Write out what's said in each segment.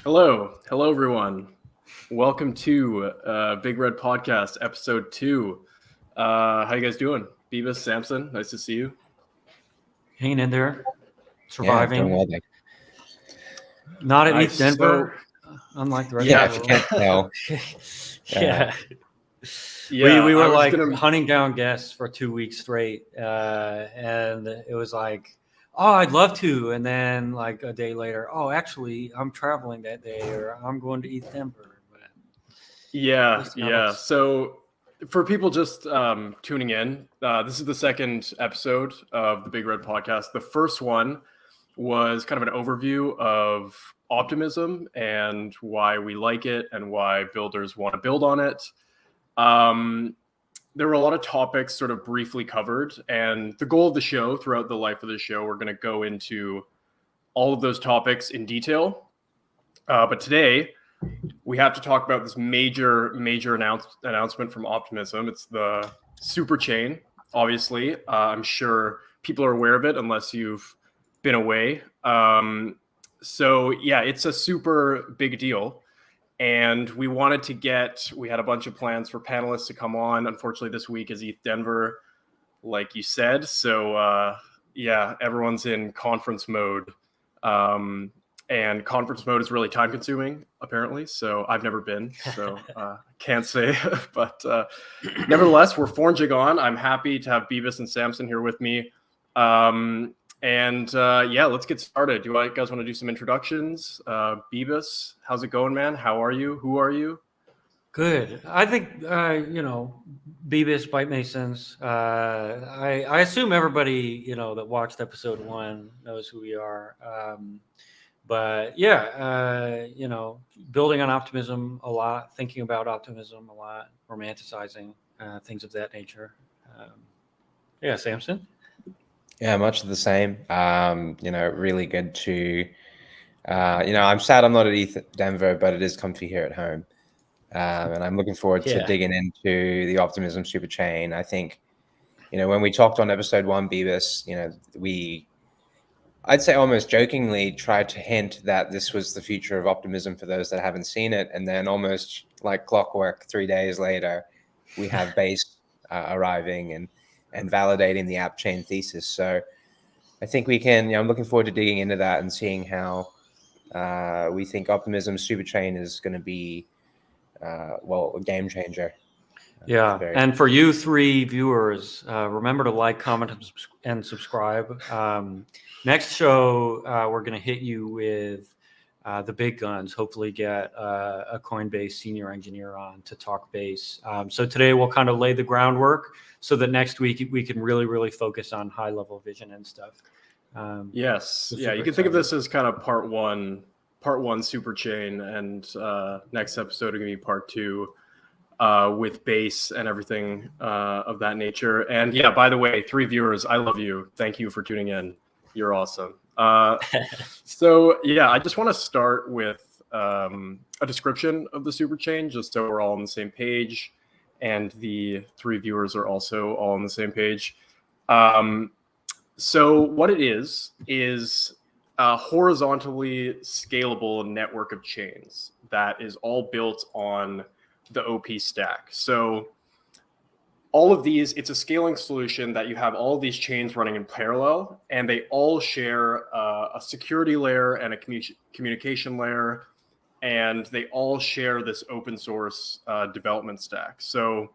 Hello everyone. Welcome to Big Red Podcast, episode 2. How you guys doing? Beavis, Samson, nice to see you. Hanging in there, surviving. Yeah, doing well, Nick. Not at Nice. ETH Denver, unlike the rest Yeah, of if the you world. can't tell. Yeah. We were I was like gonna- hunting down guests for 2 weeks straight, and it was like, oh, I'd love to, and then like a day later, oh, actually, I'm traveling that day, or I'm going to ETH Denver. But Yeah. So for people just tuning in, this is the second episode of the Big Red Podcast. The first one was kind of an overview of Optimism and why we like it and why builders want to build on it. There were a lot of topics sort of briefly covered, and the goal of the show, throughout the life of the show, we're going to go into all of those topics in detail. But today, we have to talk about this major announcement from Optimism. It's the SuperChain, obviously. I'm sure people are aware of it unless you've been away. So yeah, it's a super big deal. And we had a bunch of plans for panelists to come on. Unfortunately, this week is ETH Denver, like you said. So yeah, everyone's in conference mode. And conference mode is really time consuming, apparently. So I've never been, so can't say. But nevertheless, we're 4 on. I'm happy to have Beavis and Samson here with me. Yeah, let's get started. Do you guys want to do some introductions? Beavis, how's it going, man? How are you? Who are you? Good. I think, Beavis, Bite Masons. I assume everybody, that watched episode 1 knows who we are. But yeah, building on optimism a lot, thinking about optimism a lot, romanticizing things of that nature. Yeah, Samson? Yeah, much of the same. Really good to, I'm sad I'm not at ETH Denver, but it is comfy here at home. And I'm looking forward to digging into the Optimism SuperChain. I think, when we talked on episode 1, Beavis, I'd say almost jokingly tried to hint that this was the future of optimism for those that haven't seen it. And then almost like clockwork, 3 days later, we have Base arriving and validating the app chain thesis. So I think we can, I'm looking forward to digging into that and seeing how we think Optimism SuperChain is going to be, a game changer. Yeah, and for you 3 viewers, remember to like, comment, and subscribe. Next show, we're going to hit you with the big guns, hopefully get a Coinbase senior engineer on to talk Base. So today we'll kind of lay the groundwork so that next week we can really, really focus on high-level vision and stuff. Yes. Yeah, you can think of this as kind of part one SuperChain, and next episode are going to be part 2 with Base and everything of that nature. And yeah, by the way, 3 viewers, I love you. Thank you for tuning in. You're awesome. So yeah, I just want to start with a description of the SuperChain, just so we're all on the same page, and the 3 viewers are also all on the same page. So what it is a horizontally scalable network of chains that is all built on the OP stack. So all of these, it's a scaling solution that you have all of these chains running in parallel, and they all share a security layer and a communication layer, and they all share this open source development stack. So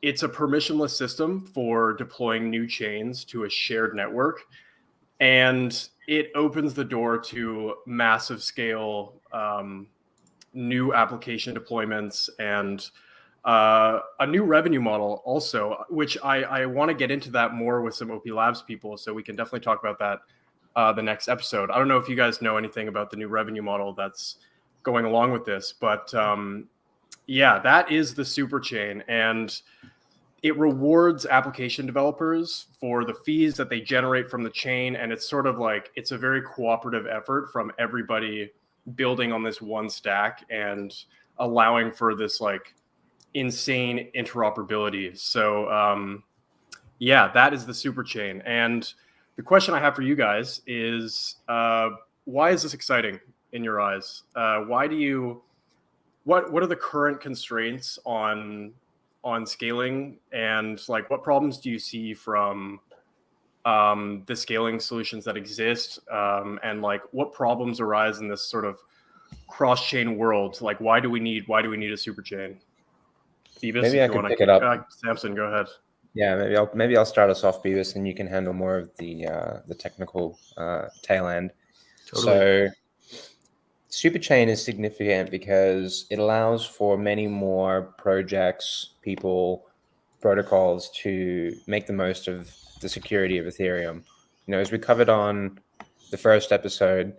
it's a permissionless system for deploying new chains to a shared network, and it opens the door to massive scale new application deployments and a new revenue model also, which I want to get into that more with some OP Labs people, so we can definitely talk about that the next episode. I don't know if you guys know anything about the new revenue model that's going along with this, but yeah, that is the SuperChain, and it rewards application developers for the fees that they generate from the chain, and it's sort of like, it's a very cooperative effort from everybody building on this one stack and allowing for this like insane interoperability. So yeah, that is the SuperChain. And the question I have for you guys is, why is this exciting? in your eyes? Why do you? What are the current constraints on scaling, and like what problems do you see from the scaling solutions that exist, and like what problems arise in this sort of cross-chain world? Like why do we need a super chain? Beavis, Maybe if I you could want pick to it up. Samson, go ahead. Yeah, maybe I'll start us off, Beavis, and you can handle more of the technical tail end. Totally. So SuperChain is significant because it allows for many more projects, people, protocols to make the most of the security of Ethereum. As we covered on the first episode,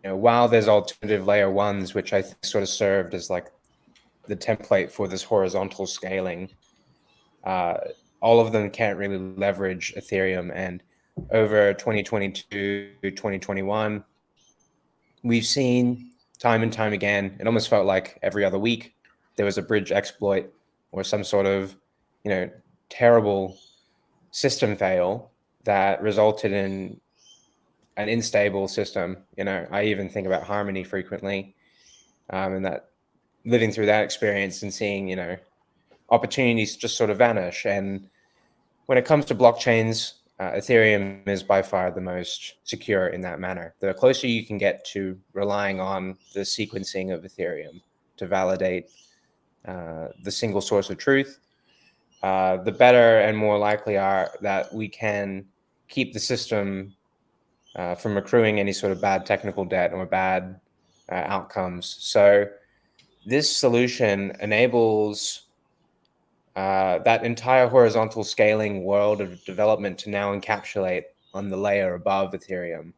while there's alternative layer ones, which I think sort of served as like the template for this horizontal scaling, all of them can't really leverage Ethereum. And over 2022, 2021, we've seen time and time again, it almost felt like every other week there was a bridge exploit or some sort of, terrible system fail that resulted in an unstable system. I even think about Harmony frequently, and that living through that experience and seeing, opportunities just sort of vanish. And when it comes to blockchains, Ethereum is by far the most secure in that manner. The closer you can get to relying on the sequencing of Ethereum to validate the single source of truth, the better and more likely are that we can keep the system from accruing any sort of bad technical debt or bad outcomes. So this solution enables that entire horizontal scaling world of development to now encapsulate on the layer above Ethereum.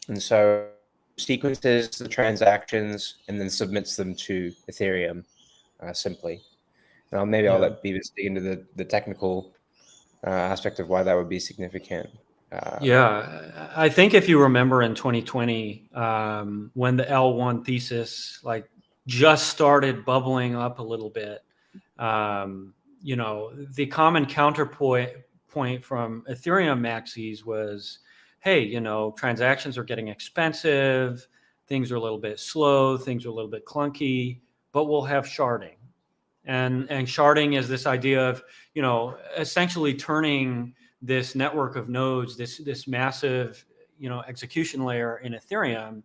And so sequences the transactions and then submits them to Ethereum simply. Now, maybe I'll let Beavis dig into the technical aspect of why that would be significant. Yeah, I think if you remember in 2020, when the L1 thesis like just started bubbling up a little bit, the common counterpoint from Ethereum maxis was, hey, transactions are getting expensive, things are a little bit slow, things are a little bit clunky, but we'll have sharding. And sharding is this idea of, essentially turning this network of nodes, this massive, execution layer in Ethereum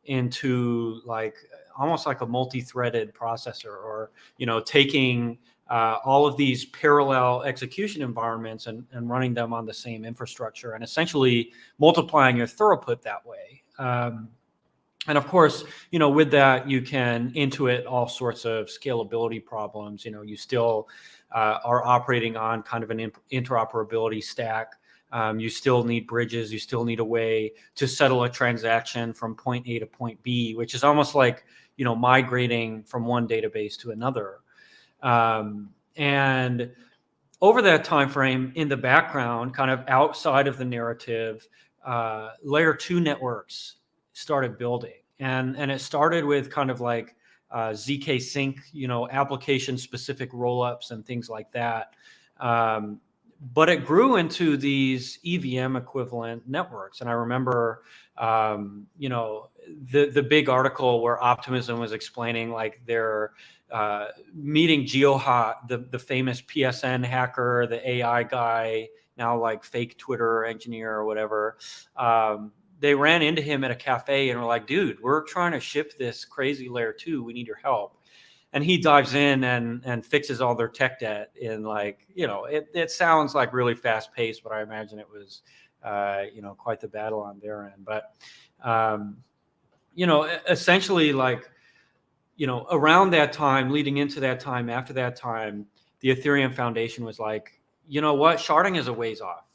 into like almost like a multi-threaded processor, or, taking all of these parallel execution environments and running them on the same infrastructure and essentially multiplying your throughput that way. And of course, with that, you can intuit all sorts of scalability problems. You still are operating on kind of an interoperability stack. You still need bridges. You still need a way to settle a transaction from point A to point B, which is almost like, migrating from one database to another. And over that time frame, in the background, kind of outside of the narrative, layer 2 networks started building, and it started with kind of like ZK Sync, application specific rollups and things like that. But it grew into these EVM equivalent networks, and I remember, the big article where Optimism was explaining like their meeting GeoHot, the famous PSN hacker, the AI guy, now like fake Twitter engineer or whatever. They ran into him at a cafe and were like, dude, we're trying to ship this crazy layer 2. We need your help. And he dives in and fixes all their tech debt in like, it sounds like really fast paced, but I imagine it was, quite the battle on their end. But, essentially like, around that time, leading into that time, after that time, the Ethereum Foundation was like, you know what, sharding is a ways off.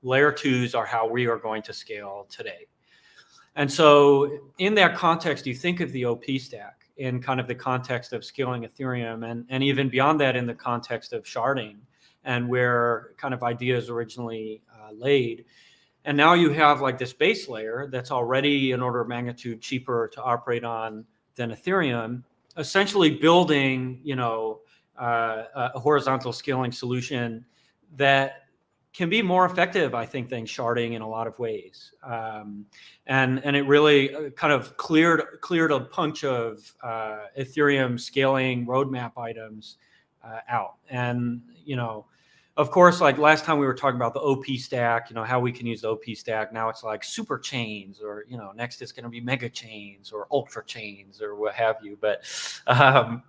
Layer 2s are how we are going to scale today. And so in that context, you think of the OP stack in kind of the context of scaling Ethereum, and even beyond that in the context of sharding and where kind of ideas originally laid. And now you have like this base layer that's already an order of magnitude cheaper to operate on than Ethereum, essentially building, a horizontal scaling solution that can be more effective, I think, than sharding in a lot of ways. And it really kind of cleared a bunch of Ethereum scaling roadmap items out. And, of course, like last time we were talking about the OP stack, how we can use the OP stack. Now it's like SuperChains, or, next it's going to be mega chains or ultra chains or what have you. But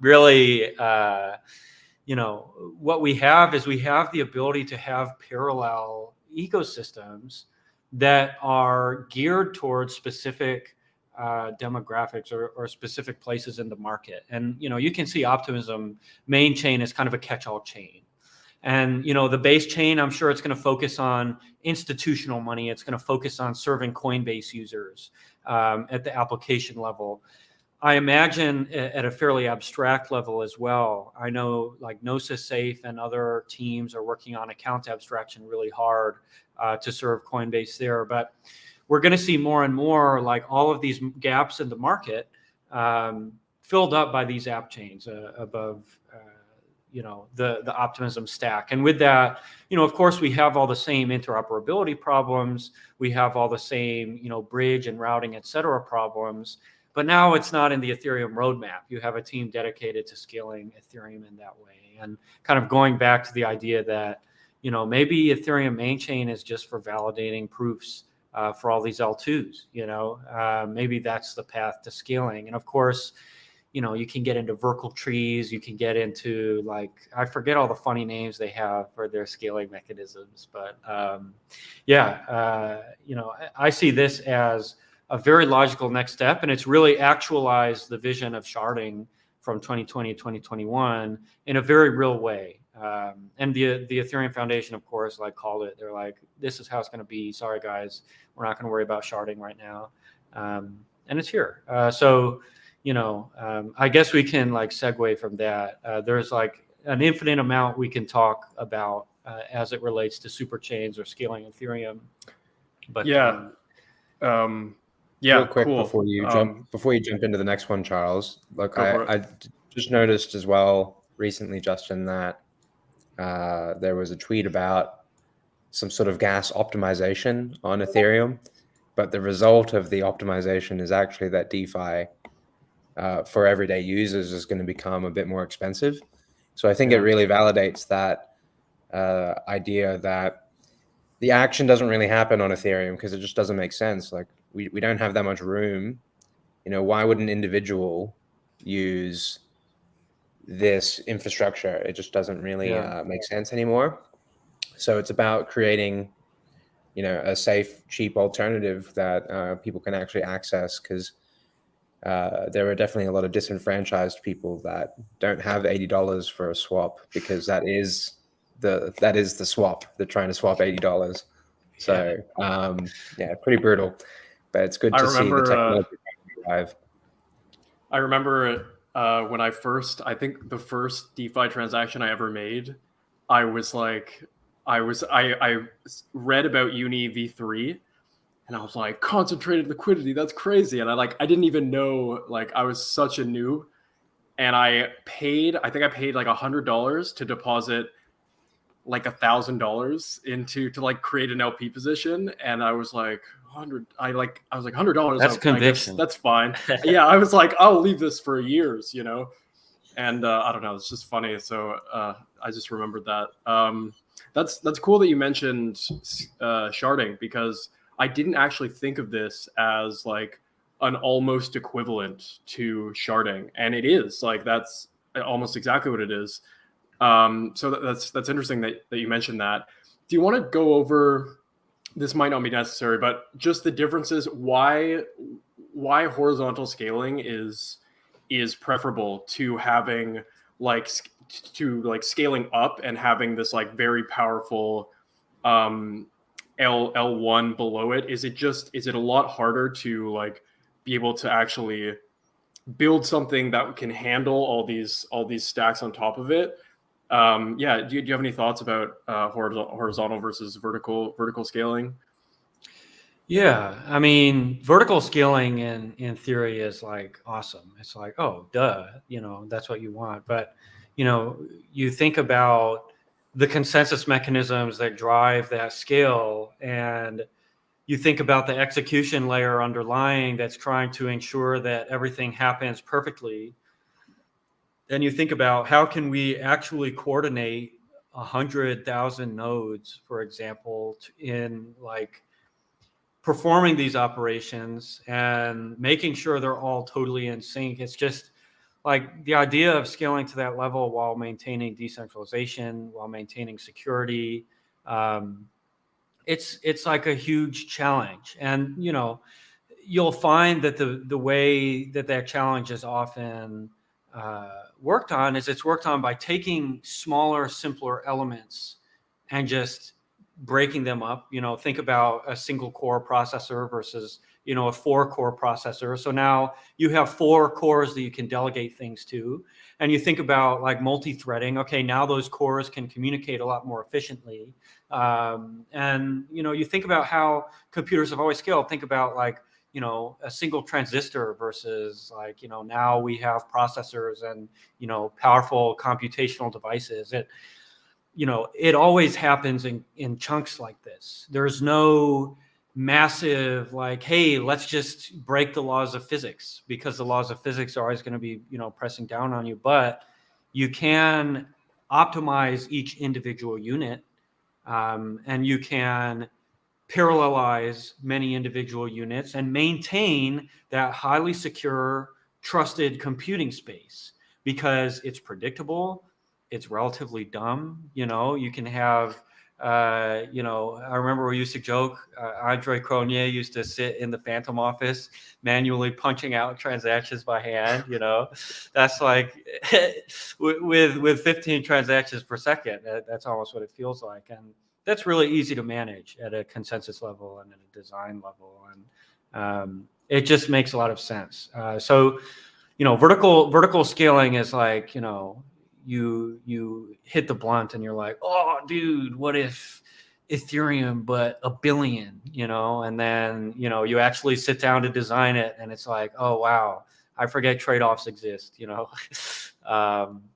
really, what we have is we have the ability to have parallel ecosystems that are geared towards specific demographics or specific places in the market. And, you can see Optimism main chain is kind of a catch-all chain. And, the base chain, I'm sure it's going to focus on institutional money. It's going to focus on serving Coinbase users at the application level. I imagine at a fairly abstract level as well. I know like Gnosis Safe and other teams are working on account abstraction really hard to serve Coinbase there. But we're going to see more and more like all of these gaps in the market filled up by these app chains above the Optimism stack. And with that, of course, we have all the same interoperability problems. We have all the same, bridge and routing, et cetera, problems. But now it's not in the Ethereum roadmap. You have a team dedicated to scaling Ethereum in that way. And kind of going back to the idea that, maybe Ethereum main chain is just for validating proofs for all these L2s, maybe that's the path to scaling. And of course, you can get into Verkle trees, you can get into I forget all the funny names they have for their scaling mechanisms. But I see this as a very logical next step, and it's really actualized the vision of sharding from 2020 to 2021 in a very real way. And the Ethereum Foundation, of course, called it. They're like, this is how it's going to be. Sorry, guys, we're not going to worry about sharding right now. And it's here. I guess we can segue from that. There's an infinite amount we can talk about as it relates to SuperChains or scaling Ethereum. But real quick, cool. before you jump into the next one, Charles. Look, I just noticed as well recently, Justin, that there was a tweet about some sort of gas optimization on Ethereum, but the result of the optimization is actually that DeFi for everyday users is going to become a bit more expensive. So I think it really validates that idea that the action doesn't really happen on Ethereum because it just doesn't make sense. We don't have that much room. Why would an individual use this infrastructure? It just doesn't really make sense anymore. So it's about creating, a safe, cheap alternative that people can actually access, because there are definitely a lot of disenfranchised people that don't have $80 for a swap, because that is the swap. They're trying to swap $80. So pretty brutal. But it's good to see the technology arrive. I remember when I think the first DeFi transaction I ever made, I read about Uni V3, and I was like, concentrated liquidity, that's crazy. And I didn't even know, I was such a noob. And I think I paid $100 to deposit $1,000 to create an LP position. And I was like, $100. I was like $100. That's conviction. That's fine. Yeah, I was like, I'll leave this for years, And I don't know, it's just funny. So I just remembered that. That's cool that you mentioned sharding, because I didn't actually think of this as an almost equivalent to sharding, and it is. That's almost exactly what it is. So that's interesting that you mentioned that. Do you want to go over? This might not be necessary, but just the differences. Why horizontal scaling is preferable to having scaling up and having this very powerful L1 below it? Is it a lot harder to be able to actually build something that can handle all these stacks on top of it? Do you have any thoughts about horizontal versus vertical scaling? Yeah, I mean, vertical scaling in theory is awesome. It's oh, duh, that's what you want. But you think about the consensus mechanisms that drive that scale, and you think about the execution layer underlying that's trying to ensure that everything happens perfectly. Then you think about how can we actually coordinate 100,000 nodes, for example, in like performing these operations and making sure they're all totally in sync. It's just like the idea of scaling to that level while maintaining decentralization, while maintaining security. It's like a huge challenge, and you'll find that the way that challenge is often worked on is it's worked on by taking smaller, simpler elements and just breaking them up. Think about a single core processor versus a 4-core processor. So now you have 4 cores that you can delegate things to, and you think about like multi-threading. Okay, now those cores can communicate a lot more efficiently. And you think about how computers have always scaled. Think about like a single transistor versus like now we have processors and powerful computational devices. It always happens in chunks like this. There's no massive like, hey, let's just break the laws of physics, because the laws of physics are always going to be pressing down on you. But you can optimize each individual unit, and you can parallelize many individual units and maintain that highly secure, trusted computing space, because it's predictable, it's relatively dumb. You can have, I remember we used to joke, Andre Cronje used to sit in the Phantom office manually punching out transactions by hand. That's like with 15 transactions per second, that's almost what it feels like. And that's really easy to manage at a consensus level and at a design level. And it just makes a lot of sense. So vertical scaling is like, you hit the blunt and you're like, oh, dude, what if Ethereum but a billion, and then, you actually sit down to design it and it's like, oh, wow, I forget trade-offs exist,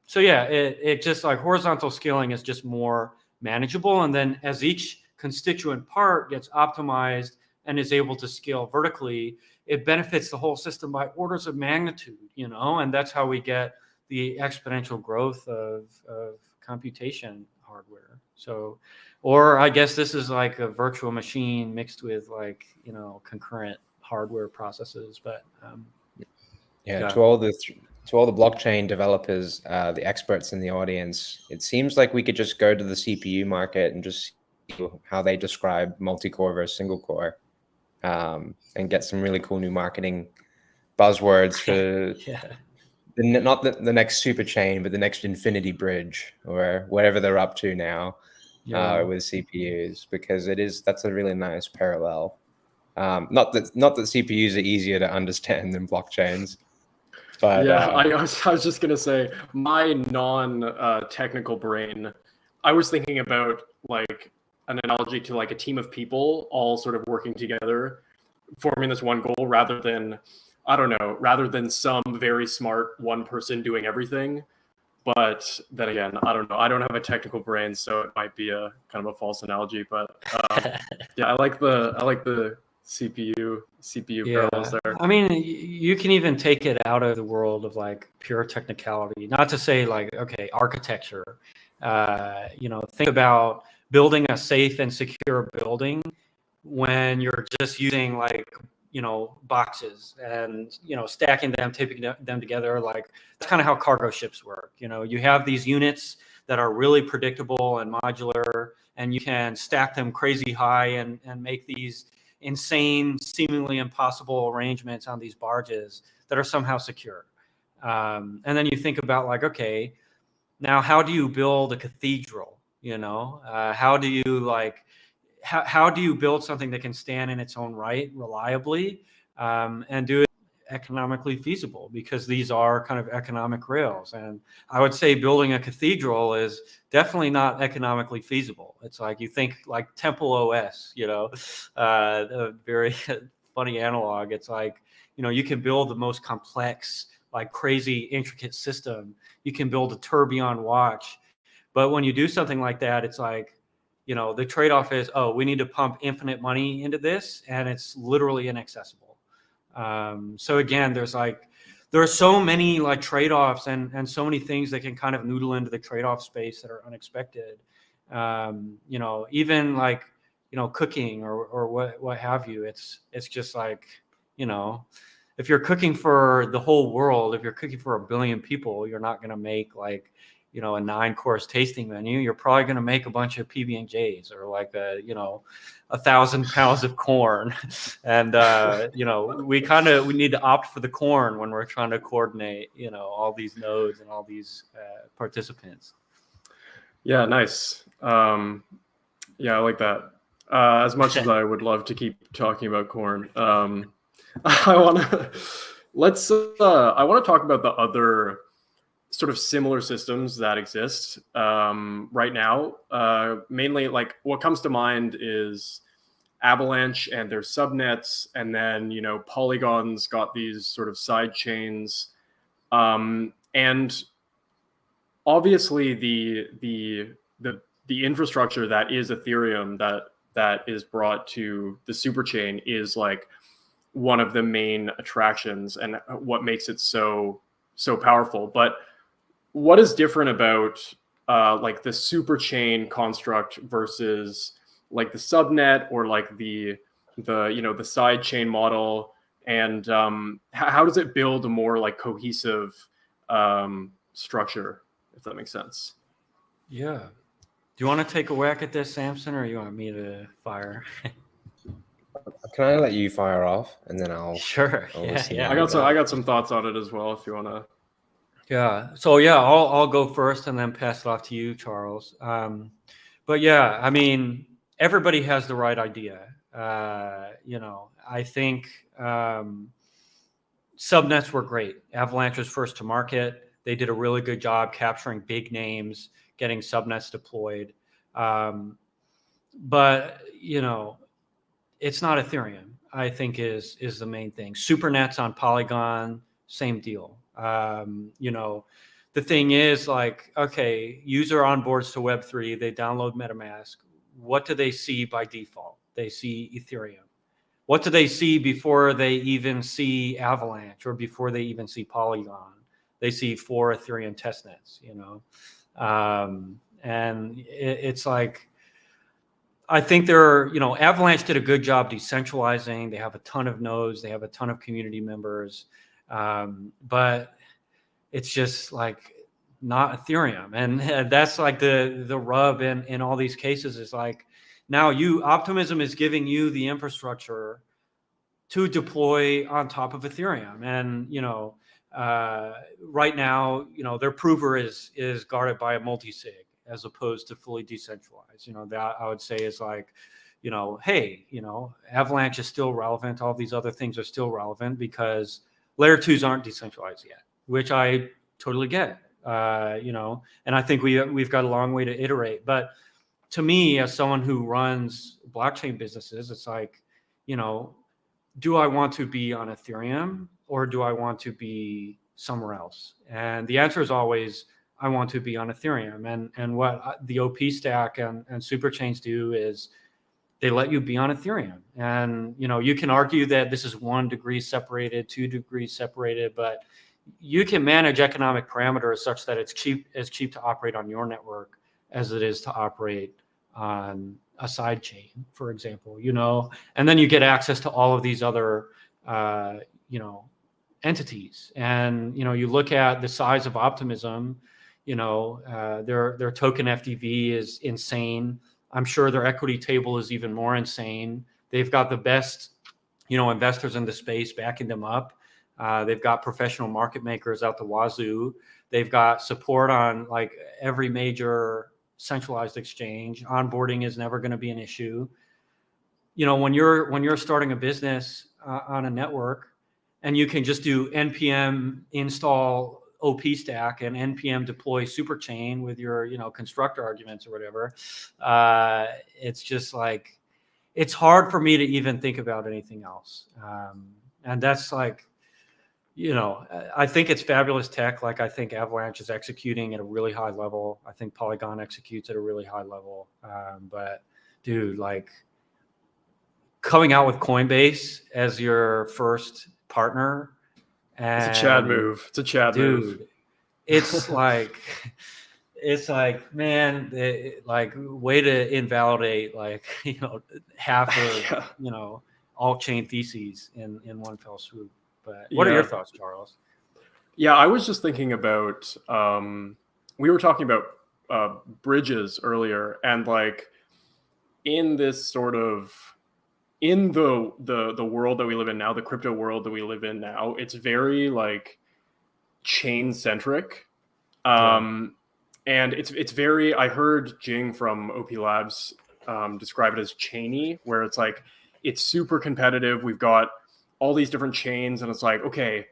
So yeah, it just like horizontal scaling is just more manageable. And then as each constituent part gets optimized and is able to scale vertically, it benefits the whole system by orders of magnitude, and that's how we get the exponential growth of computation hardware. So, or I guess this is like a virtual machine mixed with like, concurrent hardware processes. But yeah, to all the blockchain developers, the experts in the audience, it seems like we could just go to the CPU market and just see how they describe multi-core versus single core, and get some really cool new marketing buzzwords for not the next SuperChain, but the next Infinity Bridge or whatever they're up to now with CPUs, because that's a really nice parallel. Not that CPUs are easier to understand than blockchains. But, yeah, I was just gonna say, my non-technical brain, I was thinking about like an analogy to like a team of people all sort of working together, forming this one goal, rather than some very smart one person doing everything. But then again, I don't know. I don't have a technical brain, so it might be a kind of a false analogy. But yeah, I like the CPU parallels there. I mean, you can even take it out of the world of like pure technicality. Not to say like, okay, architecture. Think about building a safe and secure building when you're just using like, boxes and, stacking them, taping them together. Like that's kind of how cargo ships work. You have these units that are really predictable and modular, and you can stack them crazy high and make these insane, seemingly impossible arrangements on these barges that are somehow secure. And then you think about like, okay, now how do you build a cathedral? How do you like, how do you build something that can stand in its own right reliably, and do it economically feasible? Because these are kind of economic rails. And I would say building a cathedral is definitely not economically feasible. It's like, you think like Temple OS, a very funny analog. It's like, you can build the most complex, like crazy intricate system. You can build a tourbillon watch, But when you do something like that, it's like, the trade-off is, we need to pump infinite money into this, and it's literally inaccessible. So again, there are so many like trade-offs and so many things that can kind of noodle into the trade-off space that are unexpected. Even like, cooking or what have you. It's just like, if you're cooking for the whole world, if you're cooking for 1 billion people, you're not going to make like, a 9-course tasting menu. You're probably going to make a bunch of PB&Js or like 1,000 pounds of corn. And, we need to opt for the corn when we're trying to coordinate, all these nodes and all these participants. Yeah, nice. Yeah, I like that. As much as I would love to keep talking about corn, I want to talk about the other sort of similar systems that exist right now. Mainly, like what comes to mind is Avalanche and their subnets, and then Polygon's got these sort of side chains, and obviously the infrastructure that is Ethereum that is brought to the superchain is like one of the main attractions and what makes it so powerful. But what is different about like the superchain construct versus like the subnet or like the side chain model, and how does it build a more like cohesive structure, if that makes sense? Yeah. Do you want to take a whack at this, Samson, or you want me to fire? Can I let you fire off, and then I'll Sure. Yeah. I got some thoughts on it as well, if you want to. Yeah. So yeah, I'll go first and then pass it off to you, Charles. But yeah, I mean, everybody has the right idea. I think subnets were great. Avalanche was first to market. They did a really good job capturing big names, getting subnets deployed. But it's not Ethereum, I think is the main thing. Supernets on Polygon, same deal. The thing is like, okay, user onboards to Web3, they download MetaMask. What do they see by default? They see Ethereum. What do they see before they even see Avalanche or before they even see Polygon? They see 4 Ethereum testnets, and it's like, I think Avalanche did a good job decentralizing. They have a ton of nodes. They have a ton of community members. But it's just like not Ethereum. And that's like the rub in all these cases is like, now Optimism is giving you the infrastructure to deploy on top of Ethereum. And, right now, their prover is guarded by a multi-sig as opposed to fully decentralized. That I would say is like, hey, Avalanche is still relevant. All these other things are still relevant because layer 2s aren't decentralized yet, which I totally get, and I think we've got a long way to iterate. But to me, as someone who runs blockchain businesses, it's like, do I want to be on Ethereum or do I want to be somewhere else? And the answer is always, I want to be on Ethereum. And what the OP stack and SuperChains do is they let you be on Ethereum. And, you can argue that this is 1 degree separated, 2 degrees separated, but you can manage economic parameters such that it's cheap to operate on your network as it is to operate on a side chain, for example, and then you get access to all of these other, entities. And, you look at the size of Optimism, their token FDV is insane. I'm sure their equity table is even more insane. They've got the best, investors in the space backing them up. They've got professional market makers out the wazoo. They've got support on like every major centralized exchange. Onboarding is never going to be an issue. When you're starting a business on a network, and you can just do npm install OP stack and npm deploy superchain with your constructor arguments or whatever, it's just like, it's hard for me to even think about anything else. And that's like, I think it's fabulous tech. Like, I think Avalanche is executing at a really high level. I think Polygon executes at a really high level. But dude, like, coming out with Coinbase as your first partner, It's a Chad move. It's a Chad move. Dude, it's like, man, like, way to invalidate, like, half of, Yeah. alt-chain theses in one fell swoop. But what are your thoughts, Charles? Yeah, I was just thinking about, we were talking about bridges earlier, and like in this sort of, in the world that we live in now, the crypto world that we live in now, it's very like chain centric. And it's very, I heard Jing from OP Labs describe it as chainy, where it's like, it's super competitive. We've got all these different chains, and it's like, okay,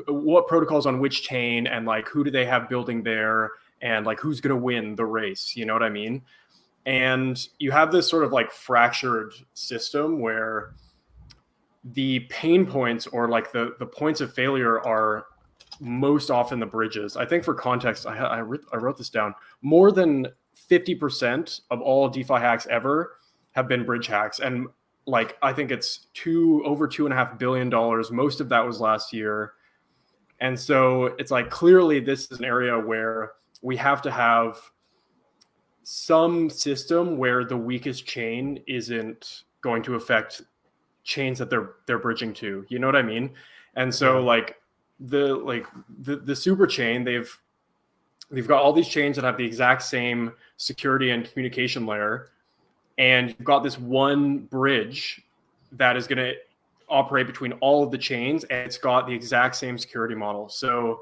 what protocols on which chain, and like who do they have building there, and like who's going to win the race, you know what I mean? And you have this sort of like fractured system where the pain points, or like the points of failure, are most often the bridges. I think, for context, I wrote this down. More than 50% of all DeFi hacks ever have been bridge hacks, and like I think it's over $2.5 billion. Most of that was last year, and so it's like, clearly this is an area where we have to have some system where the weakest chain isn't going to affect chains that they're bridging to. You know what I mean? And so like the super chain, they've got all these chains that have the exact same security and communication layer, and you've got this one bridge that is going to operate between all of the chains, and it's got the exact same security model. So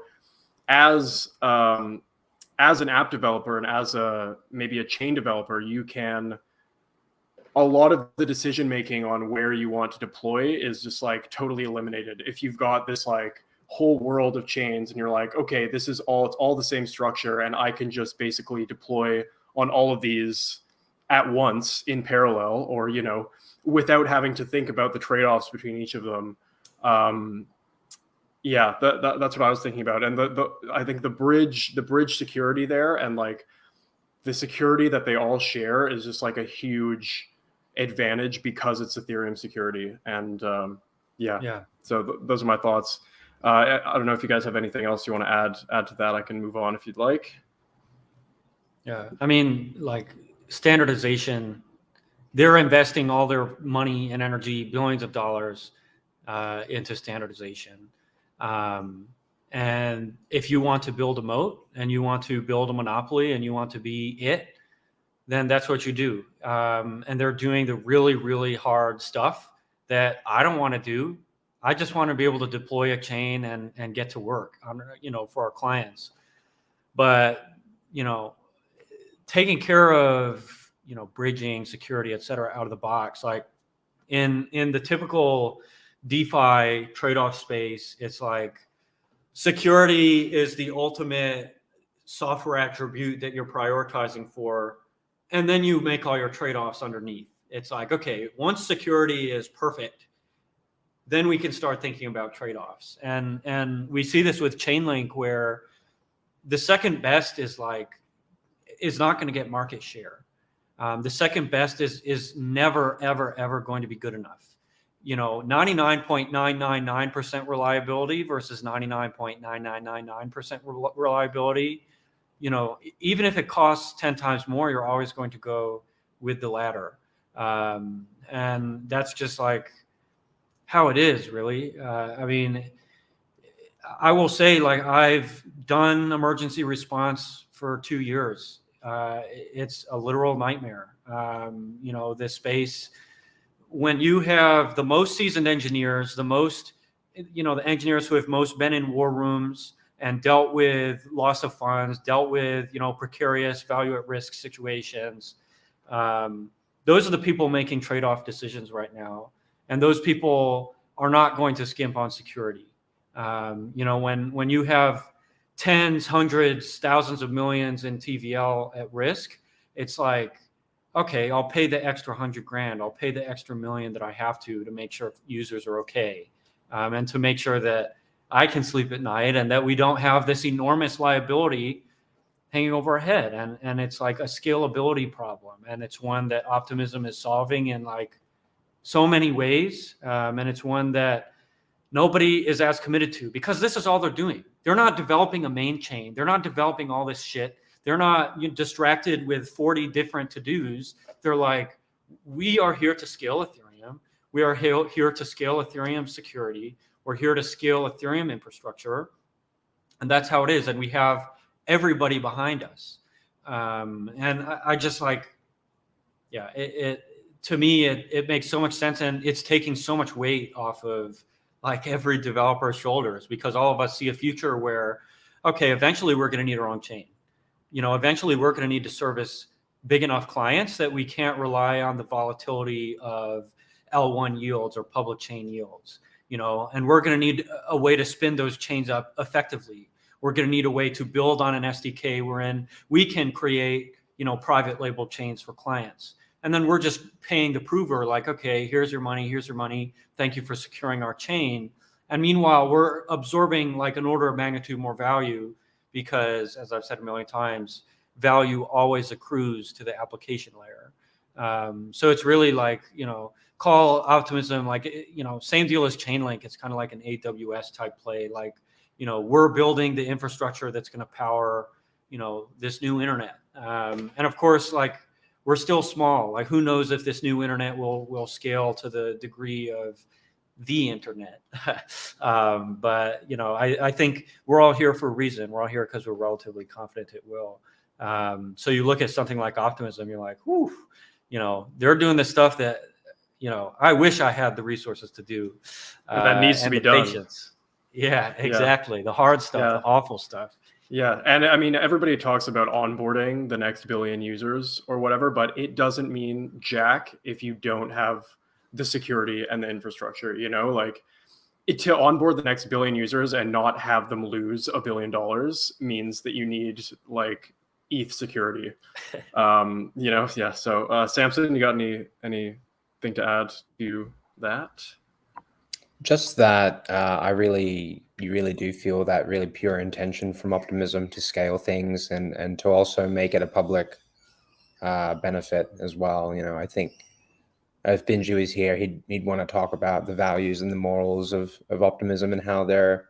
as an app developer and as maybe a chain developer, you can, a lot of the decision making on where you want to deploy is just like totally eliminated. If you've got this like whole world of chains and you're like, okay, it's all the same structure, and I can just basically deploy on all of these at once in parallel, or, without having to think about the trade-offs between each of them. Yeah, that's what I was thinking about. And I think the bridge security there, and like the security that they all share, is just like a huge advantage because it's Ethereum security. And so those are my thoughts. I don't know if you guys have anything else you want to add to that. I can move on if you'd like. Yeah, I mean, like, standardization, they're investing all their money and energy, billions of dollars, into standardization. And if you want to build a moat, and you want to build a monopoly, and you want to be it, then that's what you do. And they're doing the really, really hard stuff that I don't want to do. I just want to be able to deploy a chain and get to work on, for our clients. But, taking care of, bridging, security, et cetera, out of the box, like in the typical DeFi trade-off space, it's like security is the ultimate software attribute that you're prioritizing for, and then you make all your trade-offs underneath. It's like, okay, once security is perfect, then we can start thinking about trade-offs. And we see this with Chainlink, where the second best is not going to get market share. The second best is never, ever, ever going to be good enough. 99.999% reliability versus 99.9999% reliability. Even if it costs 10 times more, you're always going to go with the latter. And that's just like how it is, really. I mean, I will say, like, I've done emergency response for 2 years. It's a literal nightmare. This space, when you have the most seasoned engineers, the engineers who have most been in war rooms and dealt with loss of funds, dealt with, precarious value at risk situations. Those are the people making trade-off decisions right now. And those people are not going to skimp on security. When you have tens, hundreds, thousands of millions in TVL at risk, it's like, okay, I'll pay the extra $100,000. I'll pay the extra $1 million that I have to make sure users are okay. and to make sure that I can sleep at night and that we don't have this enormous liability hanging over our head. And it's like a scalability problem. And it's one that Optimism is solving in like so many ways. And it's one that nobody is as committed to, because this is all they're doing. They're not developing a main chain. They're not developing all this shit. They're not distracted with 40 different to-dos. They're like, we are here to scale Ethereum. We are here to scale Ethereum security. We're here to scale Ethereum infrastructure. And that's how it is. And we have everybody behind us. And I just like, yeah, to me, it makes so much sense. And it's taking so much weight off of like every developer's shoulders, because all of us see a future where, okay, eventually we're going to need our own chain. Eventually we're going to need to service big enough clients that we can't rely on the volatility of L1 yields or public chain yields, and we're going to need a way to spin those chains up effectively. We're going to need a way to build on an SDK wherein we can create, private label chains for clients. And then we're just paying the prover like, okay, here's your money. Thank you for securing our chain. And meanwhile, we're absorbing like an order of magnitude more value because, as I've said a million times, value always accrues to the application layer. So it's really like, call Optimism, like, same deal as Chainlink. It's kind of like an AWS type play. Like, we're building the infrastructure that's going to power, this new internet. And of course, like, we're still small. Like, who knows if this new internet will scale to the degree of the internet. But, I think we're all here for a reason. We're all here because we're relatively confident it will. So you look at something like Optimism, you're like, whew, they're doing this stuff that, I wish I had the resources to do. That needs to be done. Patience. Yeah, exactly. Yeah. The hard stuff, the awful stuff. Yeah. And I mean, everybody talks about onboarding the next billion users or whatever, but it doesn't mean jack if you don't have the security and the infrastructure, like to onboard the next billion users and not have them lose $1 billion means that you need like ETH security. Yeah. So Samson, you got anything to add to that? Just that you really do feel that really pure intention from Optimism to scale things and to also make it a public benefit as well. I think if Benji was here, he'd want to talk about the values and the morals of Optimism and how they're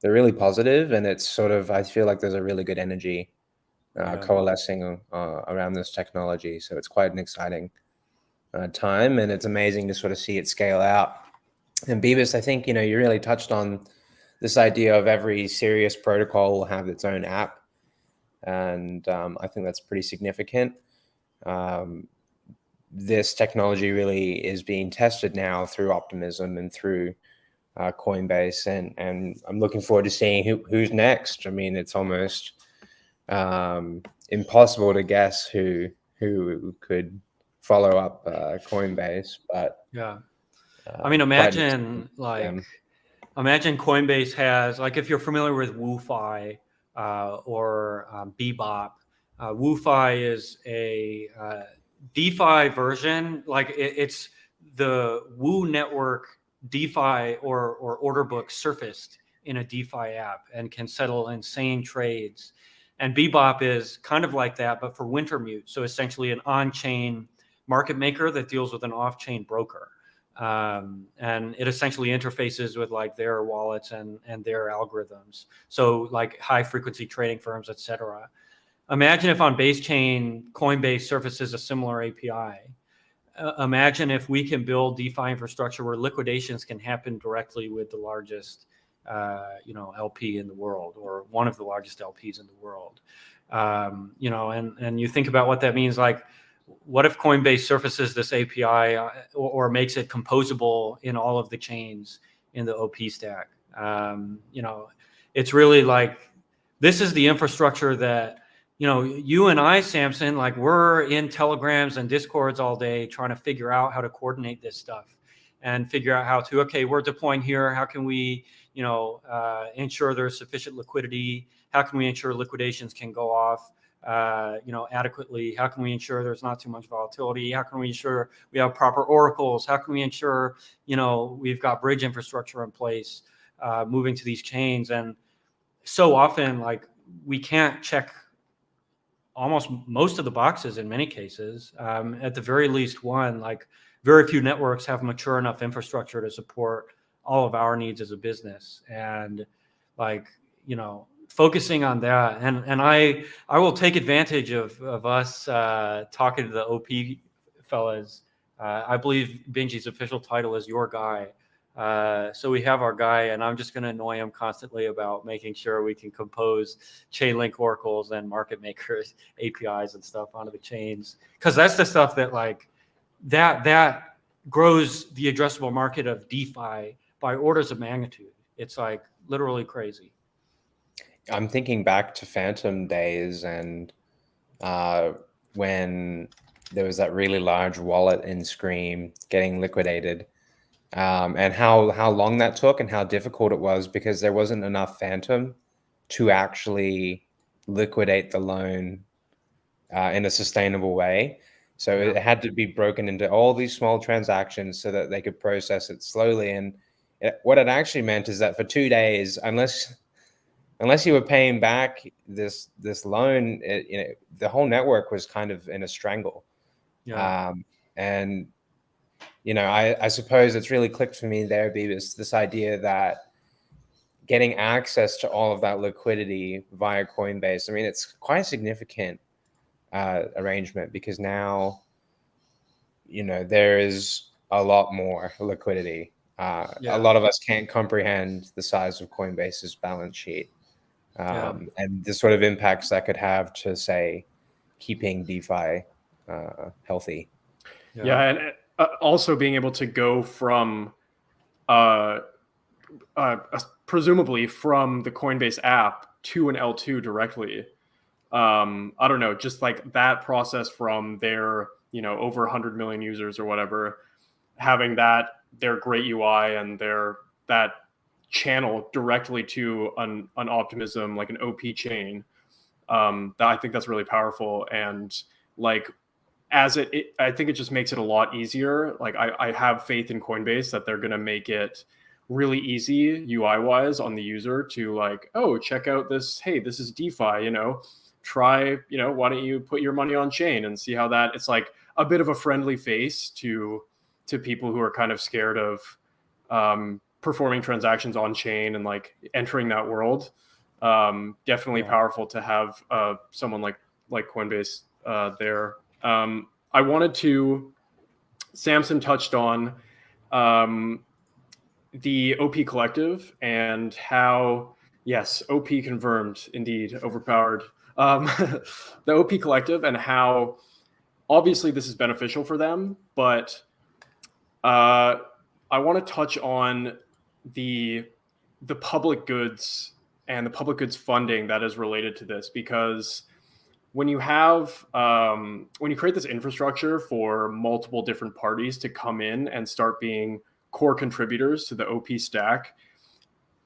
really positive. And it's sort of, I feel like there's a really good energy coalescing around this technology. So it's quite an exciting time, and it's amazing to sort of see it scale out. And Beavis, I think, you really touched on this idea of every serious protocol will have its own app. And I think that's pretty significant. This technology really is being tested now through Optimism and through Coinbase. And I'm looking forward to seeing who's next. I mean, it's almost impossible to guess who could follow up Coinbase. But yeah. I mean, imagine Coinbase has, like, if you're familiar with WooFi or Bebop, WooFi is a DeFi version. Like, it's the Woo network DeFi or order book surfaced in a DeFi app and can settle insane trades. And Bebop is kind of like that, but for Wintermute. So essentially an on-chain market maker that deals with an off-chain broker. And it essentially interfaces with like their wallets and their algorithms. So like high frequency trading firms, et cetera. Imagine if on base chain, Coinbase surfaces a similar API. Imagine if we can build DeFi infrastructure where liquidations can happen directly with the largest, LP in the world, or one of the largest LPs in the world. And you think about what that means. Like, what if Coinbase surfaces this API or makes it composable in all of the chains in the OP stack? It's really like, this is the infrastructure that, you and I, Samson, like, we're in Telegrams and Discords all day trying to figure out how to coordinate this stuff and figure out how to, okay, we're deploying here. How can we, ensure there's sufficient liquidity? How can we ensure liquidations can go off adequately? How can we ensure there's not too much volatility? How can we ensure we have proper oracles? How can we ensure, we've got bridge infrastructure in place, moving to these chains? And so often, like, we can't check almost most of the boxes in many cases. At the very least one, like, very few networks have mature enough infrastructure to support all of our needs as a business. And like, focusing on that. And I will take advantage of us talking to the OP fellas. I believe Benji's official title is your guy. So we have our guy, and I'm just going to annoy him constantly about making sure we can compose Chainlink oracles and market makers APIs and stuff onto the chains, because that's the stuff that like that grows the addressable market of DeFi by orders of magnitude. It's like literally crazy. I'm thinking back to Phantom days, and when there was that really large wallet in Scream getting liquidated. And how long that took and how difficult it was, because there wasn't enough Phantom to actually liquidate the loan in a sustainable way. So it had to be broken into all these small transactions so that they could process it slowly. And what it actually meant is that for 2 days, unless you were paying back this loan, the whole network was kind of in a strangle. Yeah. And I suppose it's really clicked for me there, Beavis, this idea that getting access to all of that liquidity via Coinbase, I mean, it's quite a significant arrangement, because now, there is a lot more liquidity. A lot of us can't comprehend the size of Coinbase's balance sheet, and the sort of impacts that could have to, say, keeping DeFi healthy. Yeah, and also being able to go from presumably from the Coinbase app to an L2 directly. I don't know, just like that process from their, over 100 million users or whatever, having their great UI and that channel directly to an Optimism, like an OP chain. I think that's really powerful. And like, I think it just makes it a lot easier. Like I have faith in Coinbase that they're going to make it really easy UI wise on the user to like, oh, check out this. Hey, this is DeFi, try, why don't you put your money on chain and see how that, it's like a bit of a friendly face to people who are kind of scared of performing transactions on chain and like entering that world. Definitely powerful to have someone like Coinbase there. I wanted to, Samson touched on the OP Collective and how, yes, OP confirmed, indeed, overpowered. The OP Collective and how obviously this is beneficial for them, but I want to touch on the public goods and the public goods funding that is related to this, because when you have when you create this infrastructure for multiple different parties to come in and start being core contributors to the OP stack,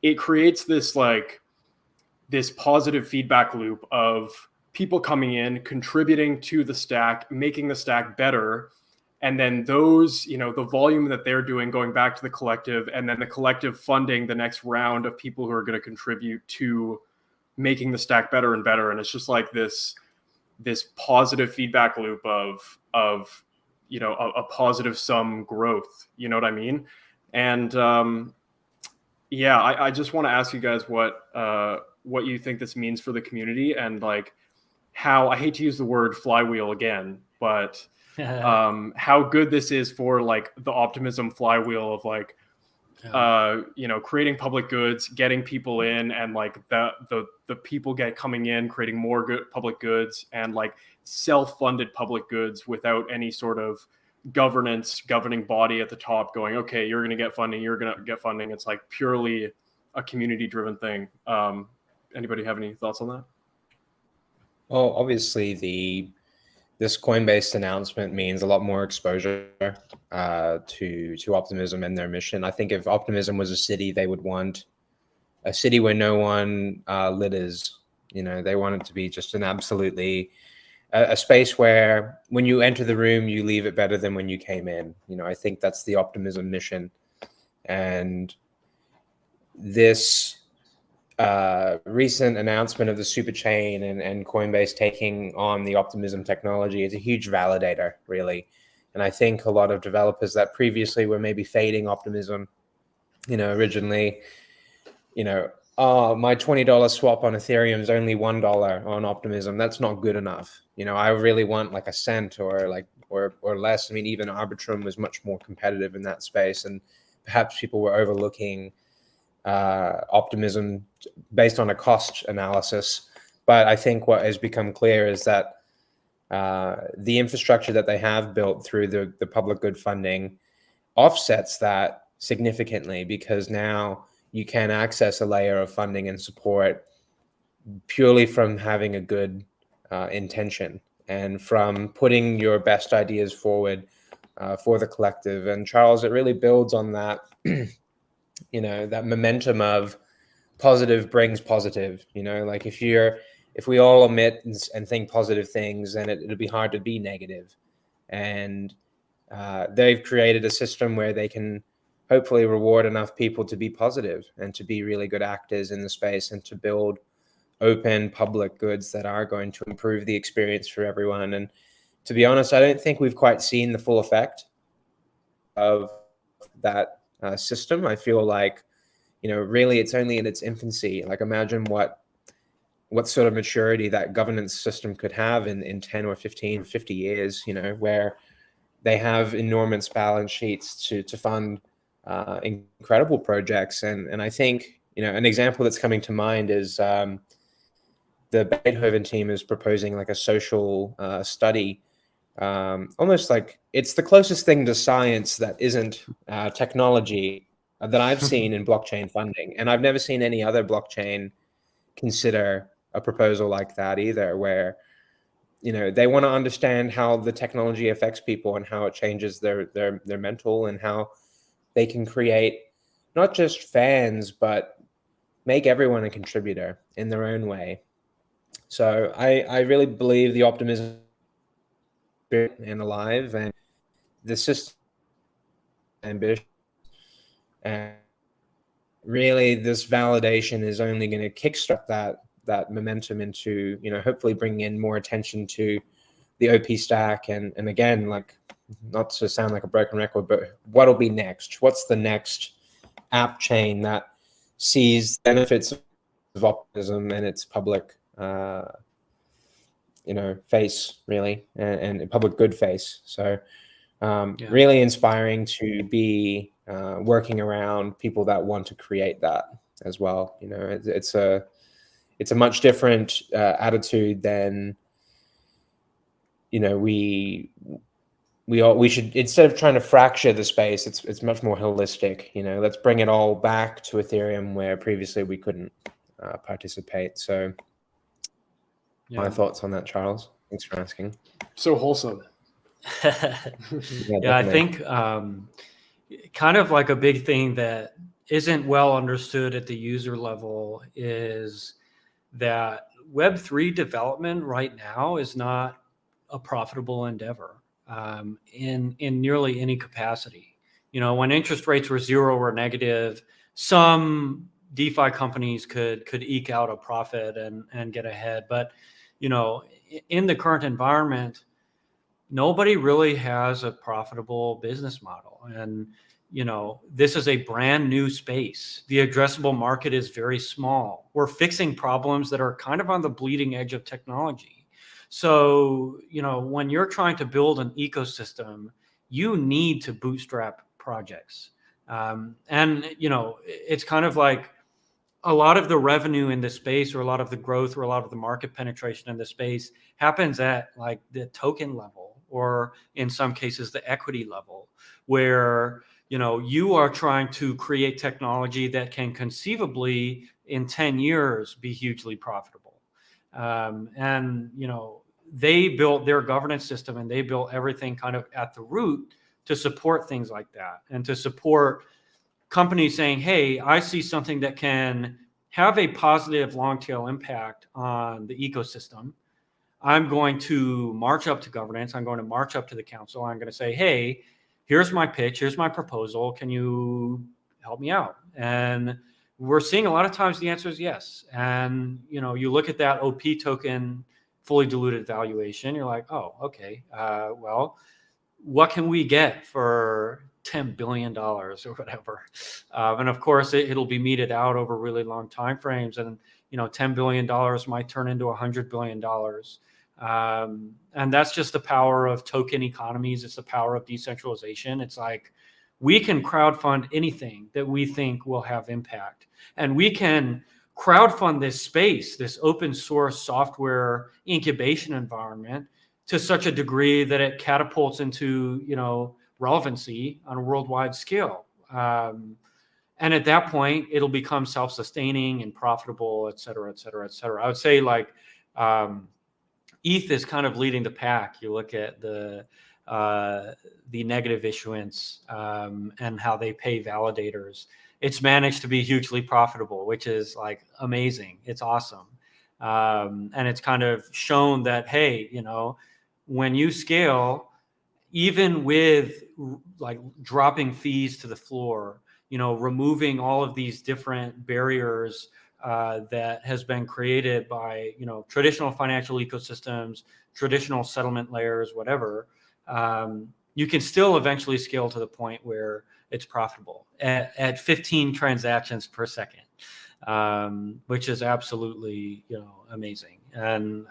it creates this positive feedback loop of people coming in, contributing to the stack, making the stack better, and then those, the volume that they're doing going back to the collective, and then the collective funding the next round of people who are going to contribute to making the stack better and better. And it's just like this positive feedback loop of a positive sum growth, you know what I mean? And I just want to ask you guys what you think this means for the community, and like how, I hate to use the word flywheel again, but how good this is for like the Optimism flywheel of like creating public goods, getting people in, and like the people get coming in, creating more good public goods, and like self-funded public goods without any sort of governing body at the top going, okay, you're going to get funding, you're going to get funding. It's like purely a community driven thing. Anybody have any thoughts on that? Well, obviously this Coinbase announcement means a lot more exposure to Optimism and their mission. I think if Optimism was a city, they would want a city where no one litters, You know, they want it to be just an absolutely a space where when you enter the room, you leave it better than when you came in. You know, I think that's the Optimism mission. And this recent announcement of the SuperChain and Coinbase taking on the Optimism technology is a huge validator, really. And I think a lot of developers that previously were maybe fading Optimism, you know, originally, you know, oh, my $20 swap on Ethereum is only $1 on Optimism. That's not good enough. You know, I really want like a cent or like or less. I mean, even Arbitrum was much more competitive in that space, and perhaps people were overlooking Optimism based on a cost analysis. But I think what has become clear is that the infrastructure that they have built through the public good funding offsets that significantly, because now you can access a layer of funding and support purely from having a good intention and from putting your best ideas forward for the collective. And Charles, it really builds on that, you know, that momentum of positive brings positive. You know, like if we all omit and think positive things, then it'll be hard to be negative. And they've created a system where they can hopefully reward enough people to be positive and to be really good actors in the space and to build open public goods that are going to improve the experience for everyone. And to be honest, I don't think we've quite seen the full effect of that system. I feel like, you know, really it's only in its infancy. Like imagine what sort of maturity that governance system could have in 10 or 15, 50 years, you know, where they have enormous balance sheets to fund incredible projects. And I think, you know, an example that's coming to mind is the Beethoven team is proposing like a social study, almost like it's the closest thing to science that isn't technology that I've seen in blockchain funding. And I've never seen any other blockchain consider a proposal like that either, where, you know, they want to understand how the technology affects people and how it changes their mental, and how they can create not just fans, but make everyone a contributor in their own way. So I really believe the Optimism and alive, and the system ambition, and really this validation is only going to kickstart that momentum into, you know, hopefully bringing in more attention to the OP stack. And again, like, not to sound like a broken record, but what'll be next? What's the next app chain that sees benefits of Optimism and its public, you know, face, really, and public good face. So really inspiring to be working around people that want to create that as well. You know, it's a much different attitude than, you know, we should, instead of trying to fracture the space, it's much more holistic. You know, let's bring it all back to Ethereum where previously we couldn't participate. So my thoughts on that, Charles. Thanks for asking. So wholesome. I think kind of like a big thing that isn't well understood at the user level is that Web3 development right now is not a profitable endeavor in nearly any capacity. You know, when interest rates were zero or negative, some DeFi companies could eke out a profit and get ahead. But, you know, in the current environment, nobody really has a profitable business model. And, you know, this is a brand new space. The addressable market is very small. We're fixing problems that are kind of on the bleeding edge of technology. So, you know, when you're trying to build an ecosystem, you need to bootstrap projects. And, you know, it's kind of like a lot of the revenue in this space, or a lot of the growth, or a lot of the market penetration in this space happens at like the token level, or in some cases the equity level, where, you know, you are trying to create technology that can conceivably in 10 years be hugely profitable. And, you know, they built their governance system and they built everything kind of at the root to support things like that, and to support companies saying, hey, I see something that can have a positive long tail impact on the ecosystem, I'm going to march up to governance. I'm going to march up to the council. I'm going to say, hey, here's my pitch. Here's my proposal. Can you help me out? And we're seeing a lot of times the answer is yes. And, you look at that OP token fully diluted valuation. You're like, oh, okay. Well, what can we get for $10 billion or whatever? And of course, it'll be meted out over really long time frames. And, $10 billion might turn into $100 billion. And that's just the power of token economies. It's the power of decentralization. It's like we can crowdfund anything that we think will have impact. And we can crowdfund this space, this open source software incubation environment, to such a degree that it catapults into, relevancy on a worldwide scale. And at that point, it'll become self-sustaining and profitable, et cetera, et cetera, et cetera. I would say ETH is kind of leading the pack. You look at the negative issuance and how they pay validators. It's managed to be hugely profitable, which is amazing. It's awesome. And it's kind of shown that, hey, when you scale, even with dropping fees to the floor, removing all of these different barriers that has been created by, traditional financial ecosystems, traditional settlement layers, whatever, you can still eventually scale to the point where it's profitable at 15 transactions per second, which is absolutely, amazing. And,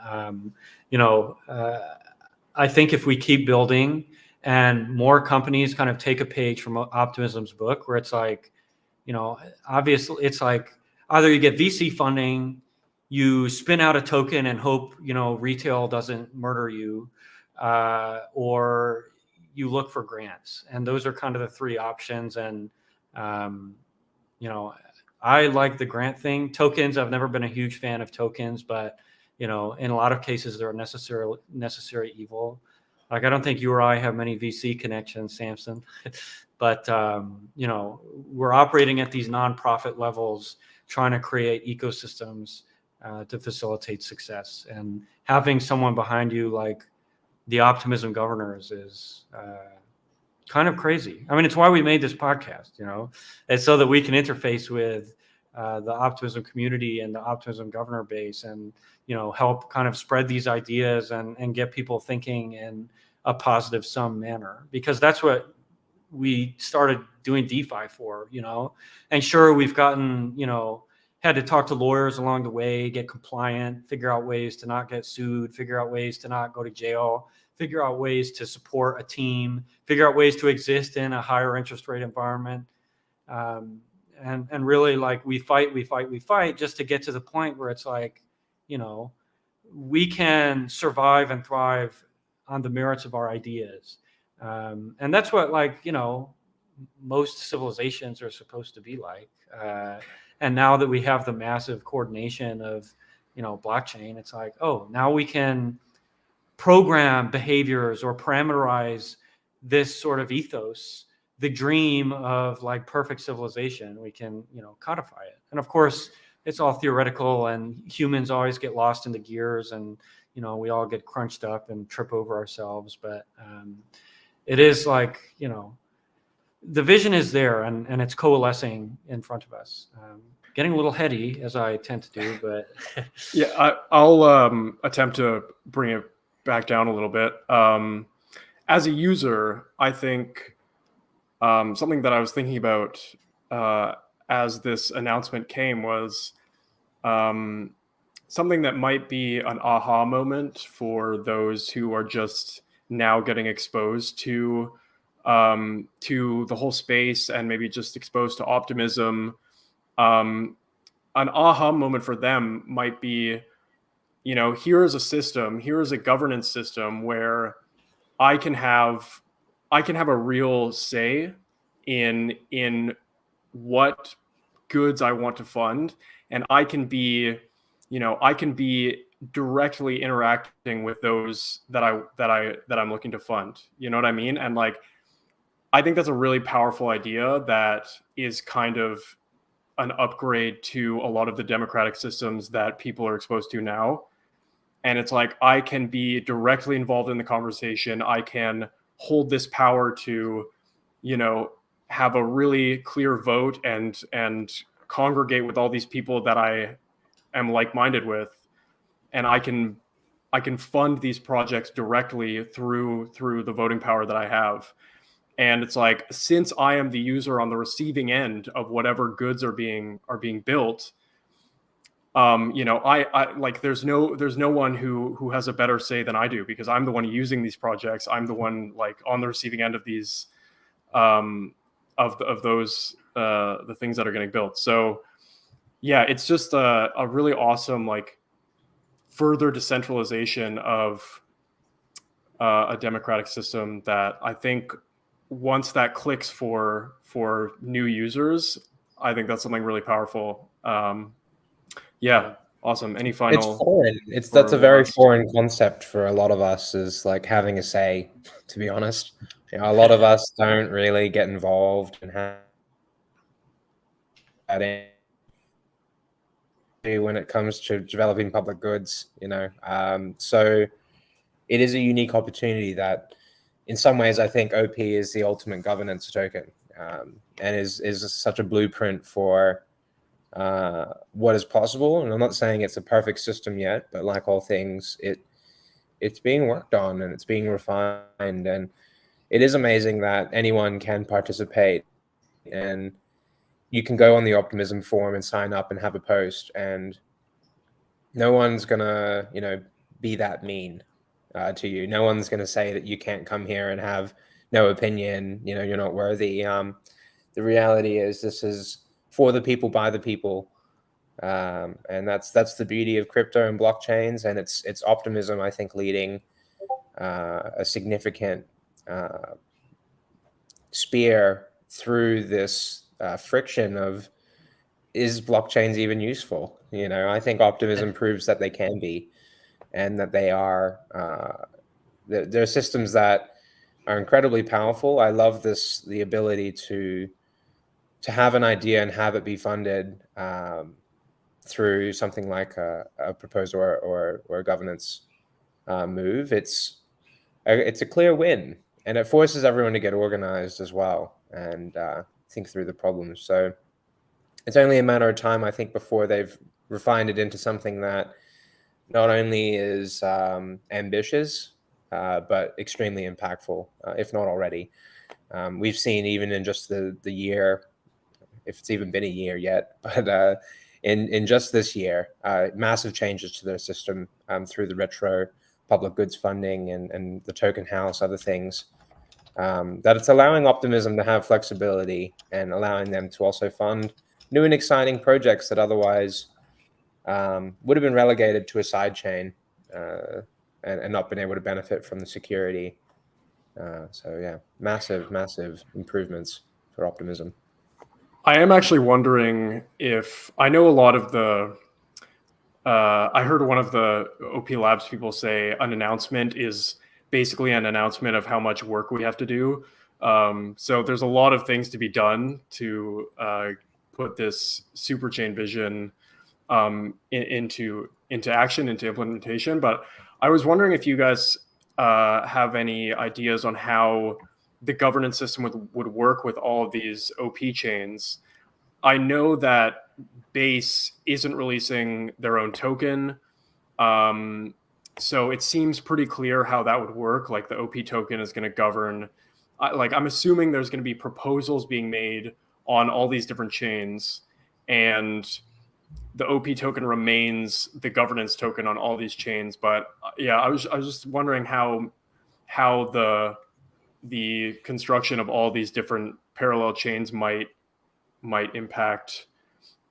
I think if we keep building and more companies kind of take a page from Optimism's book, where it's obviously it's either you get VC funding, you spin out a token and hope, retail doesn't murder you, or you look for grants. And those are kind of the three options. And, I like the grant thing. Tokens, I've never been a huge fan of tokens, but, in a lot of cases, they're a necessary evil. I don't think you or I have many VC connections, Samson, but, we're operating at these nonprofit levels, trying to create ecosystems to facilitate success. And having someone behind you like the Optimism governors is kind of crazy. I mean, it's why we made this podcast, it's so that we can interface with the Optimism community and the Optimism governor base and, help kind of spread these ideas and get people thinking in a positive sum manner, because that's what we started doing DeFi for, and sure, we've gotten, had to talk to lawyers along the way, get compliant, figure out ways to not get sued, figure out ways to not go to jail, figure out ways to support a team, figure out ways to exist in a higher interest rate environment. And really we fight just to get to the point where it's we can survive and thrive on the merits of our ideas. And that's what most civilizations are supposed to be like. And now that we have the massive coordination of, blockchain, it's now we can program behaviors or parameterize this sort of ethos, the dream of perfect civilization. We can, codify it. And of course, it's all theoretical, and humans always get lost in the gears, and, we all get crunched up and trip over ourselves. But it is the vision is there, and it's coalescing in front of us. Getting a little heady, as I tend to do, but yeah, I'll attempt to bring it back down a little bit. As a user, I think something that I was thinking about as this announcement came was something that might be an aha moment for those who are just now getting exposed to the whole space and maybe just exposed to Optimism. An aha moment for them might be, here is a system, here is a governance system where I can have a real say in what goods I want to fund, and I can be directly interacting with those that I'm looking to fund. You know what I mean? And I think that's a really powerful idea that is kind of an upgrade to a lot of the democratic systems that people are exposed to now. And it's like, I can be directly involved in the conversation. I can hold this power to, you know, have a really clear vote and congregate with all these people that I am like-minded with, and I can fund these projects directly through the voting power that I have. And it's like, since I am the user on the receiving end of whatever goods are being built, you know, I like, there's no one who has a better say than I do, because I'm the one using these projects. I'm the one like on the receiving end of these, of those the things that are getting built. So yeah, it's just a really awesome, like, further decentralization of a democratic system that I think once that clicks for new users, I think that's something really powerful. Yeah, awesome. Any final? It's foreign. That's a very foreign concept for a lot of us, is like having a say, to be honest. You know, a lot of us don't really get involved and have that in when it comes to developing public goods, you know. So it is a unique opportunity that in some ways I think OP is the ultimate governance token, and is such a blueprint for what is possible. And I'm not saying it's a perfect system yet, but like all things, it's being worked on and it's being refined. And it is amazing that anyone can participate, and you can go on the Optimism forum and sign up and have a post, and no one's gonna, you know, be that mean to you. No one's gonna say that you can't come here and have no opinion. You know, you're not worthy. The reality is, this is for the people, by the people, and that's the beauty of crypto and blockchains. And it's Optimism, I think, leading a significant spear through this friction of, is blockchains even useful? You know, I think Optimism proves that they can be, and that they are. They're systems that are incredibly powerful. I love the ability to have an idea and have it be funded through something like a proposal or a governance move. It's a clear win, and it forces everyone to get organized as well and think through the problems. So it's only a matter of time, I think, before they've refined it into something that not only is ambitious, but extremely impactful, if not already. We've seen, even in just the year, if it's even been a year yet, but in just this year, massive changes to their system through the retro public goods funding and the token house, other things, that it's allowing Optimism to have flexibility and allowing them to also fund new and exciting projects that otherwise would have been relegated to a side chain and not been able to benefit from the security. So yeah, massive improvements for Optimism. I am actually wondering if, I know a lot of the, I heard one of the OP Labs people say an announcement is basically an announcement of how much work we have to do. So there's a lot of things to be done to put this SuperChain vision into action, into implementation. But I was wondering if you guys have any ideas on how the governance system would work with all of these OP chains. I know that Base isn't releasing their own token. So it seems pretty clear how that would work. Like, the OP token is going to govern, like, I'm assuming there's going to be proposals being made on all these different chains, and the OP token remains the governance token on all these chains. But yeah, I was just wondering how the construction of all these different parallel chains might impact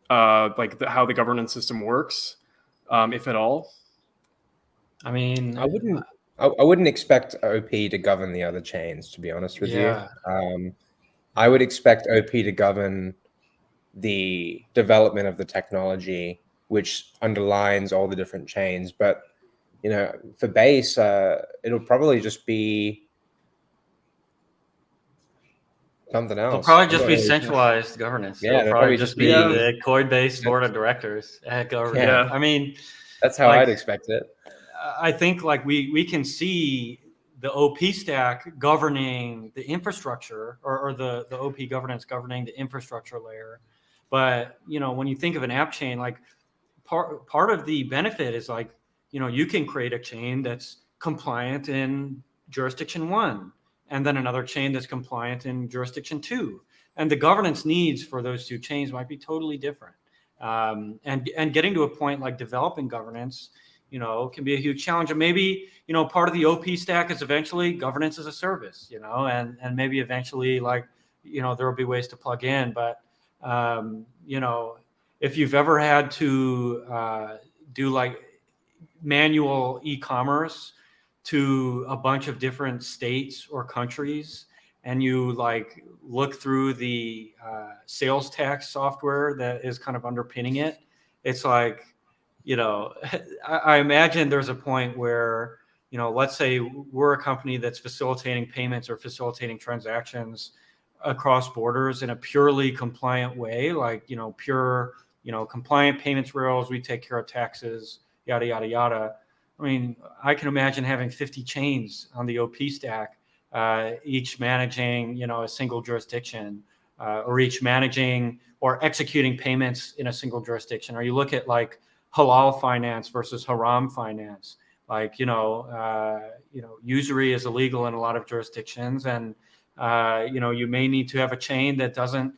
like how the governance system works, if at all. I mean, I wouldn't expect OP to govern the other chains, to be honest with you. I would expect OP to govern the development of the technology, which underlines all the different chains. But, you know, for Base, it'll probably just be something else. It'll probably I'm just not be really- centralized governance. Yeah, It'll probably just be Yeah. the Coinbase board of directors at government. Yeah. I mean, That's how like, I'd expect it. I think like we can see the OP stack governing the infrastructure, or the OP governance governing the infrastructure layer. But when you think of an app chain, like part of the benefit is like, you can create a chain that's compliant in jurisdiction 1, and then another chain that's compliant in jurisdiction 2, and the governance needs for those 2 chains might be totally different. And getting to a point like developing governance, can be a huge challenge. And maybe, part of the OP stack is eventually governance as a service, and maybe eventually, like, there will be ways to plug in. But, if you've ever had to do like manual e-commerce to a bunch of different states or countries, and you like look through the sales tax software that is kind of underpinning it, it's like, I imagine there's a point where, let's say we're a company that's facilitating payments or facilitating transactions across borders in a purely compliant way, like, pure, compliant payments rails, we take care of taxes, yada, yada, yada. I mean, I can imagine having 50 chains on the OP stack, each managing, a single jurisdiction, or each managing or executing payments in a single jurisdiction. Or you look at like halal finance versus haram finance. Like, usury is illegal in a lot of jurisdictions, and you may need to have a chain that doesn't,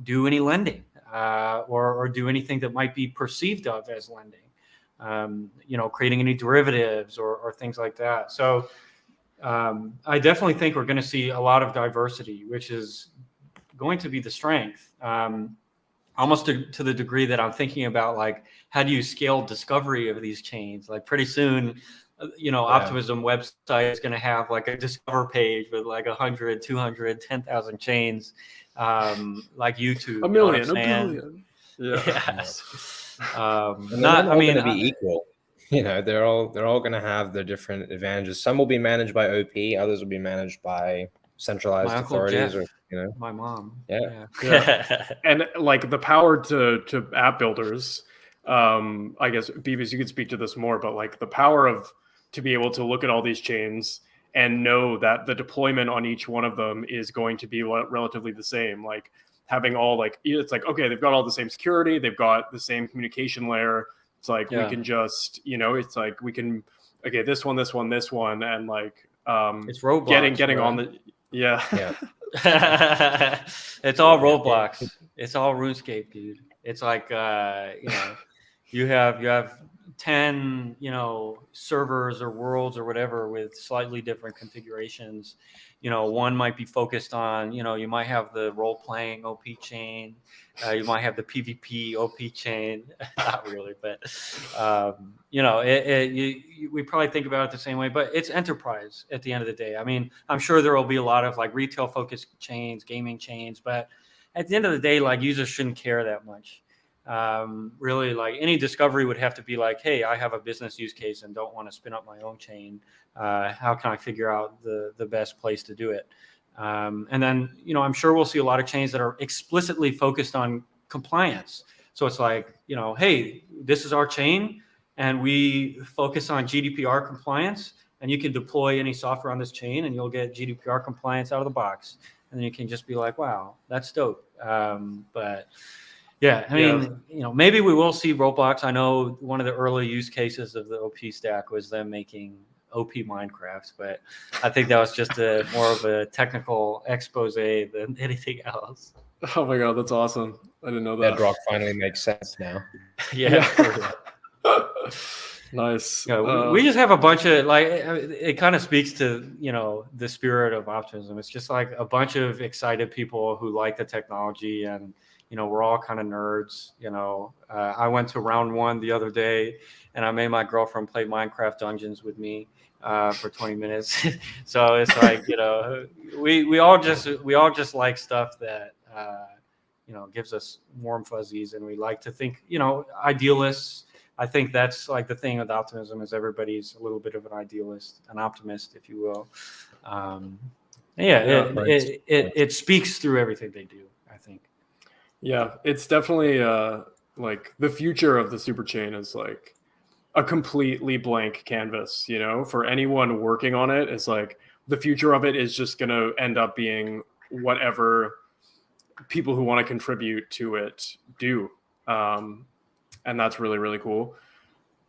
do any lending, or do anything that might be perceived of as lending, creating any derivatives or things like that. So I definitely think we're going to see a lot of diversity, which is going to be the strength. Almost to the degree that I'm thinking about, like, how do you scale discovery of these chains? Like, pretty soon, Optimism website is going to have like a discover page with like 100, 200, 10,000 chains, like YouTube. A million, a billion. Yeah. Yes. Not, not I mean, going to be equal. They're all going to have their different advantages. Some will be managed by OP, others will be managed by centralized my Uncle authorities, Jeff, or my mom. Yeah. And like the power to app builders, I guess Beavis, you could speak to this more, but like the power to be able to look at all these chains and know that the deployment on each one of them is going to be relatively the same. Like having all like, it's like, okay, they've got all the same security, they've got the same communication layer. It's like, we can just, it's like we can, okay, this one, and like, it's Roblox, getting on the, Yeah. It's all Roblox. It's all RuneScape, dude. It's like, you have 10, servers or worlds or whatever with slightly different configurations. One might be focused on, you might have the role-playing OP chain. You might have the PvP OP chain. Not really, but, we probably think about it the same way, but it's enterprise at the end of the day. I mean, I'm sure there will be a lot of like retail-focused chains, gaming chains, but at the end of the day, like, users shouldn't care that much. Really, like, any discovery would have to be like, hey, I have a business use case and don't want to spin up my own chain. How can I figure out the best place to do it? And then, I'm sure we'll see a lot of chains that are explicitly focused on compliance. So it's like, hey, this is our chain and we focus on GDPR compliance, and you can deploy any software on this chain and you'll get GDPR compliance out of the box. And then you can just be like, wow, that's dope. But yeah, I mean, maybe we will see Roblox. I know one of the early use cases of the OP stack was them making OP Minecraft, but I think that was just more of a technical expose than anything else. Oh my God, that's awesome. I didn't know that. Bedrock finally makes sense now. Yeah. Nice. We just have a bunch of, like, it kind of speaks to, the spirit of optimism. It's just like a bunch of excited people who like the technology, and, we're all kind of nerds. I went to round 1 the other day and I made my girlfriend play Minecraft Dungeons with me for 20 minutes. So it's like, we all just like stuff that, gives us warm fuzzies, and we like to think, idealists. I think that's like the thing with optimism, is everybody's a little bit of an idealist, an optimist, if you will. Yeah, Yeah. it speaks through everything they do, I think. Yeah, it's definitely like the future of the super chain is like a completely blank canvas, you know, for anyone working on it. It's like the future of it is just going to end up being whatever people who want to contribute to it do. And that's really, really cool.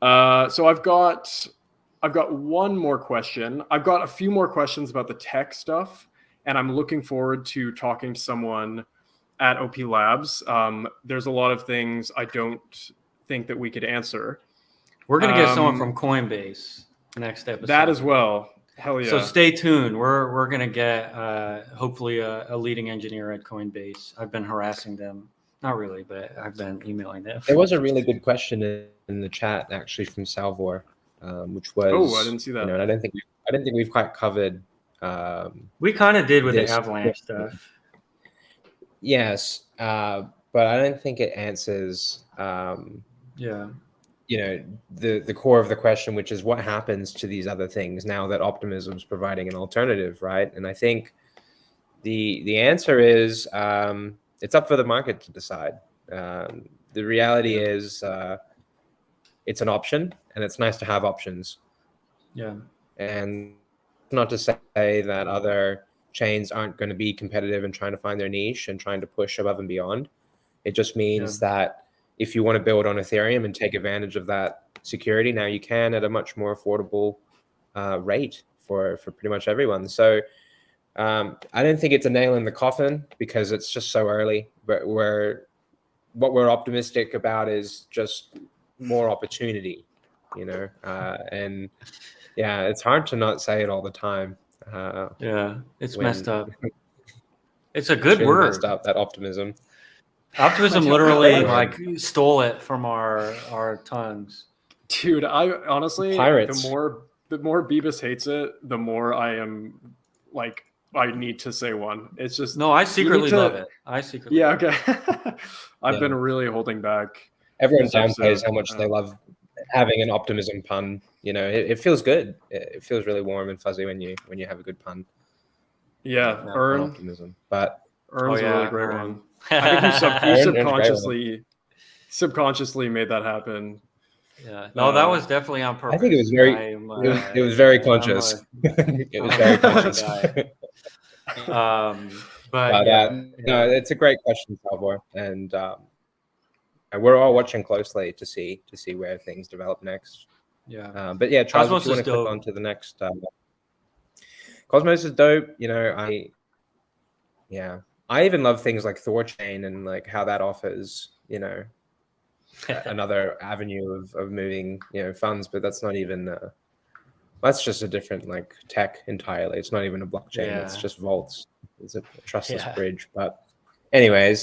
So I've got one more question. I've got a few more questions about the tech stuff, and I'm looking forward to talking to someone at OP Labs. There's a lot of things I don't think that we could answer. We're gonna get someone from Coinbase next episode. That as well. Hell yeah. So stay tuned. We're gonna get hopefully a leading engineer at Coinbase. I've been harassing them. Not really, but I've been emailing them. There was a really good question in the chat actually from Salvor, which was, oh, I didn't see that. You know, and I don't think we've quite covered. We kind of did with this. the Avalanche stuff. Yes, but I don't think it answers. Yeah. You know, the core of the question, which is what happens to these other things now that Optimism is providing an alternative, right? And I think the answer is it's up for the market to decide. The reality is it's an option, and it's nice to have options. Yeah. And not to say that other chains aren't going to be competitive and trying to find their niche and trying to push above and beyond. It just means that if you want to build on Ethereum and take advantage of that security, now you can at a much more affordable rate for pretty much everyone. So I don't think it's a nail in the coffin because it's just so early. But what we're optimistic about is just more opportunity, you know. And yeah, it's hard to not say it all the time. Yeah, it's messed up. It's a good word. Messed up, that optimism. Optimism literally like stole it from our tongues. Dude, I honestly, Pirates. the more Beebus hates it, the more I am like, I need to say one. It's just no, I secretly love it. I secretly love it. I've been really holding back. Everyone downplays how much they love having an optimism pun. You know, it feels good. It feels really warm and fuzzy when you have a good pun. Yeah, optimism, but Earn's a really great one. I think you subconsciously made that happen. Yeah, no, that was definitely on purpose. I think it was very, it was very conscious. It was very conscious. But no, it's a great question, Salvor, and we're all watching closely to see where things develop next. Yeah, but yeah, Charles, Cosmos if you want to dope. click on to the next. Cosmos is dope. You know, I even love things like ThorChain and like how that offers, you know, another avenue of moving, you know, funds. But that's not even that's just a different like tech entirely. It's not even a blockchain. It's just vaults. It's a trustless bridge. But anyways,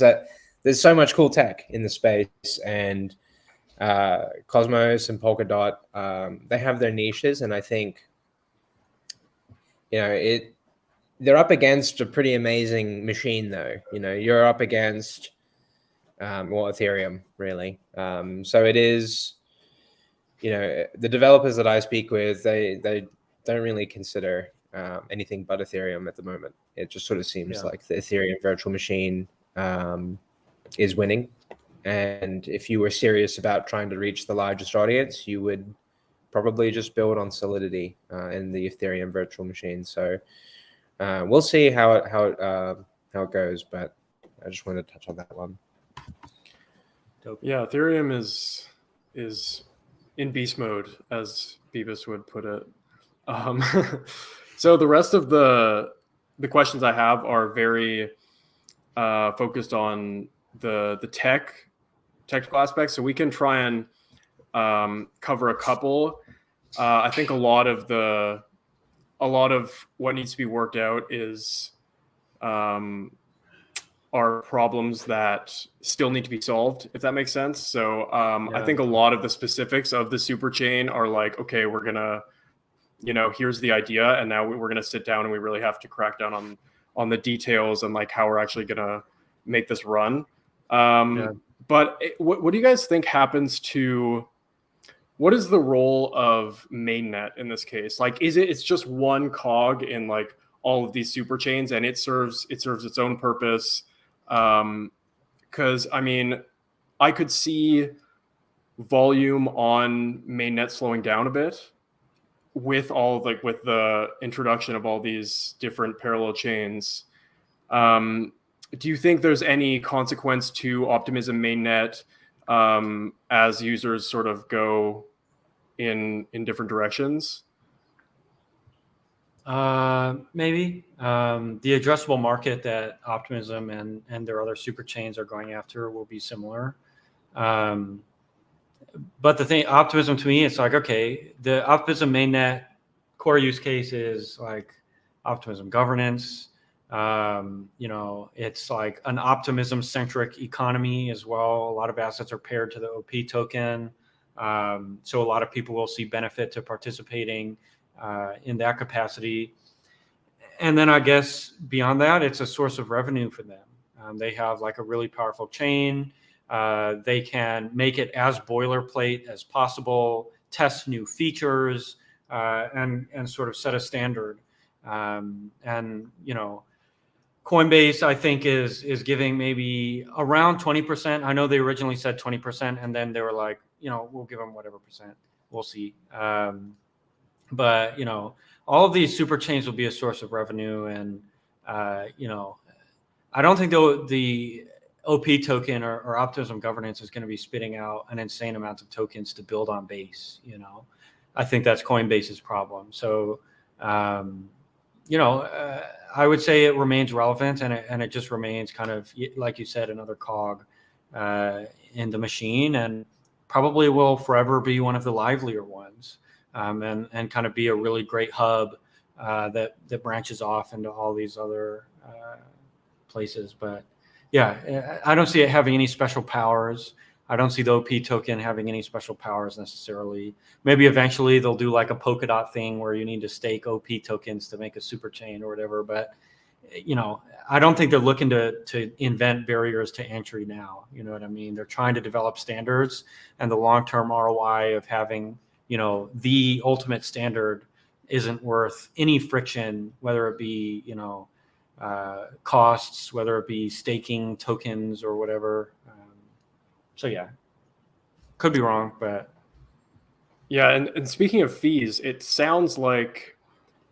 there's so much cool tech in the space, and Cosmos and Polkadot, they have their niches, and I think, you know, they're up against a pretty amazing machine, though. You know, you're up against Ethereum, really. So it is, you know, the developers that I speak with, they don't really consider anything but Ethereum at the moment. It just sort of seems like the Ethereum virtual machine is winning. And if you were serious about trying to reach the largest audience, you would probably just build on Solidity in the Ethereum virtual machine. So we'll see how it goes, but I just wanted to touch on that one. Yeah, Ethereum is in beast mode, as Beebus would put it. So the rest of the questions I have are very focused on the technical aspects. So we can try and cover a couple. I think a lot of what needs to be worked out is are problems that still need to be solved, if that makes sense. So I think a lot of the specifics of the super chain are like, okay, we're gonna, you know, here's the idea, and now we're gonna sit down and we really have to crack down on the details and like how we're actually gonna make this run. But what do you guys think happens to? What is the role of mainnet in this case? Like, it's just one cog in like all of these super chains, and it serves its own purpose. Because I mean, I could see volume on mainnet slowing down a bit with with the introduction of all these different parallel chains. Do you think there's any consequence to Optimism mainnet as users sort of go in different directions? Maybe the addressable market that Optimism and their other super chains are going after will be similar. But the thing, Optimism to me, it's like, okay, the Optimism mainnet core use case is like Optimism governance. It's like an optimism centric economy as well. A lot of assets are paired to the OP token. So a lot of people will see benefit to participating in that capacity. And then I guess beyond that, it's a source of revenue for them. They have like a really powerful chain. They can make it as boilerplate as possible, test new features, and sort of set a standard. Coinbase, I think, is giving maybe around 20%. I know they originally said 20%, and then they were like, we'll give them whatever percent. We'll see. But all of these super chains will be a source of revenue, and I don't think the OP token or Optimism governance is going to be spitting out an insane amount of tokens to build on base. I think that's Coinbase's problem. So, I would say it remains relevant, and it just remains kind of, like you said, another cog in the machine, and probably will forever be one of the livelier ones, and kind of be a really great hub that branches off into all these other places. But yeah, I don't see it having any special powers. I don't see the OP token having any special powers necessarily. Maybe eventually they'll do like a Polkadot thing where you need to stake OP tokens to make a super chain or whatever. But, I don't think they're looking to invent barriers to entry now. You know what I mean? They're trying to develop standards, and the long-term ROI of having, the ultimate standard isn't worth any friction, whether it be, costs, whether it be staking tokens or whatever. So yeah, could be wrong, but yeah. And speaking of fees, it sounds like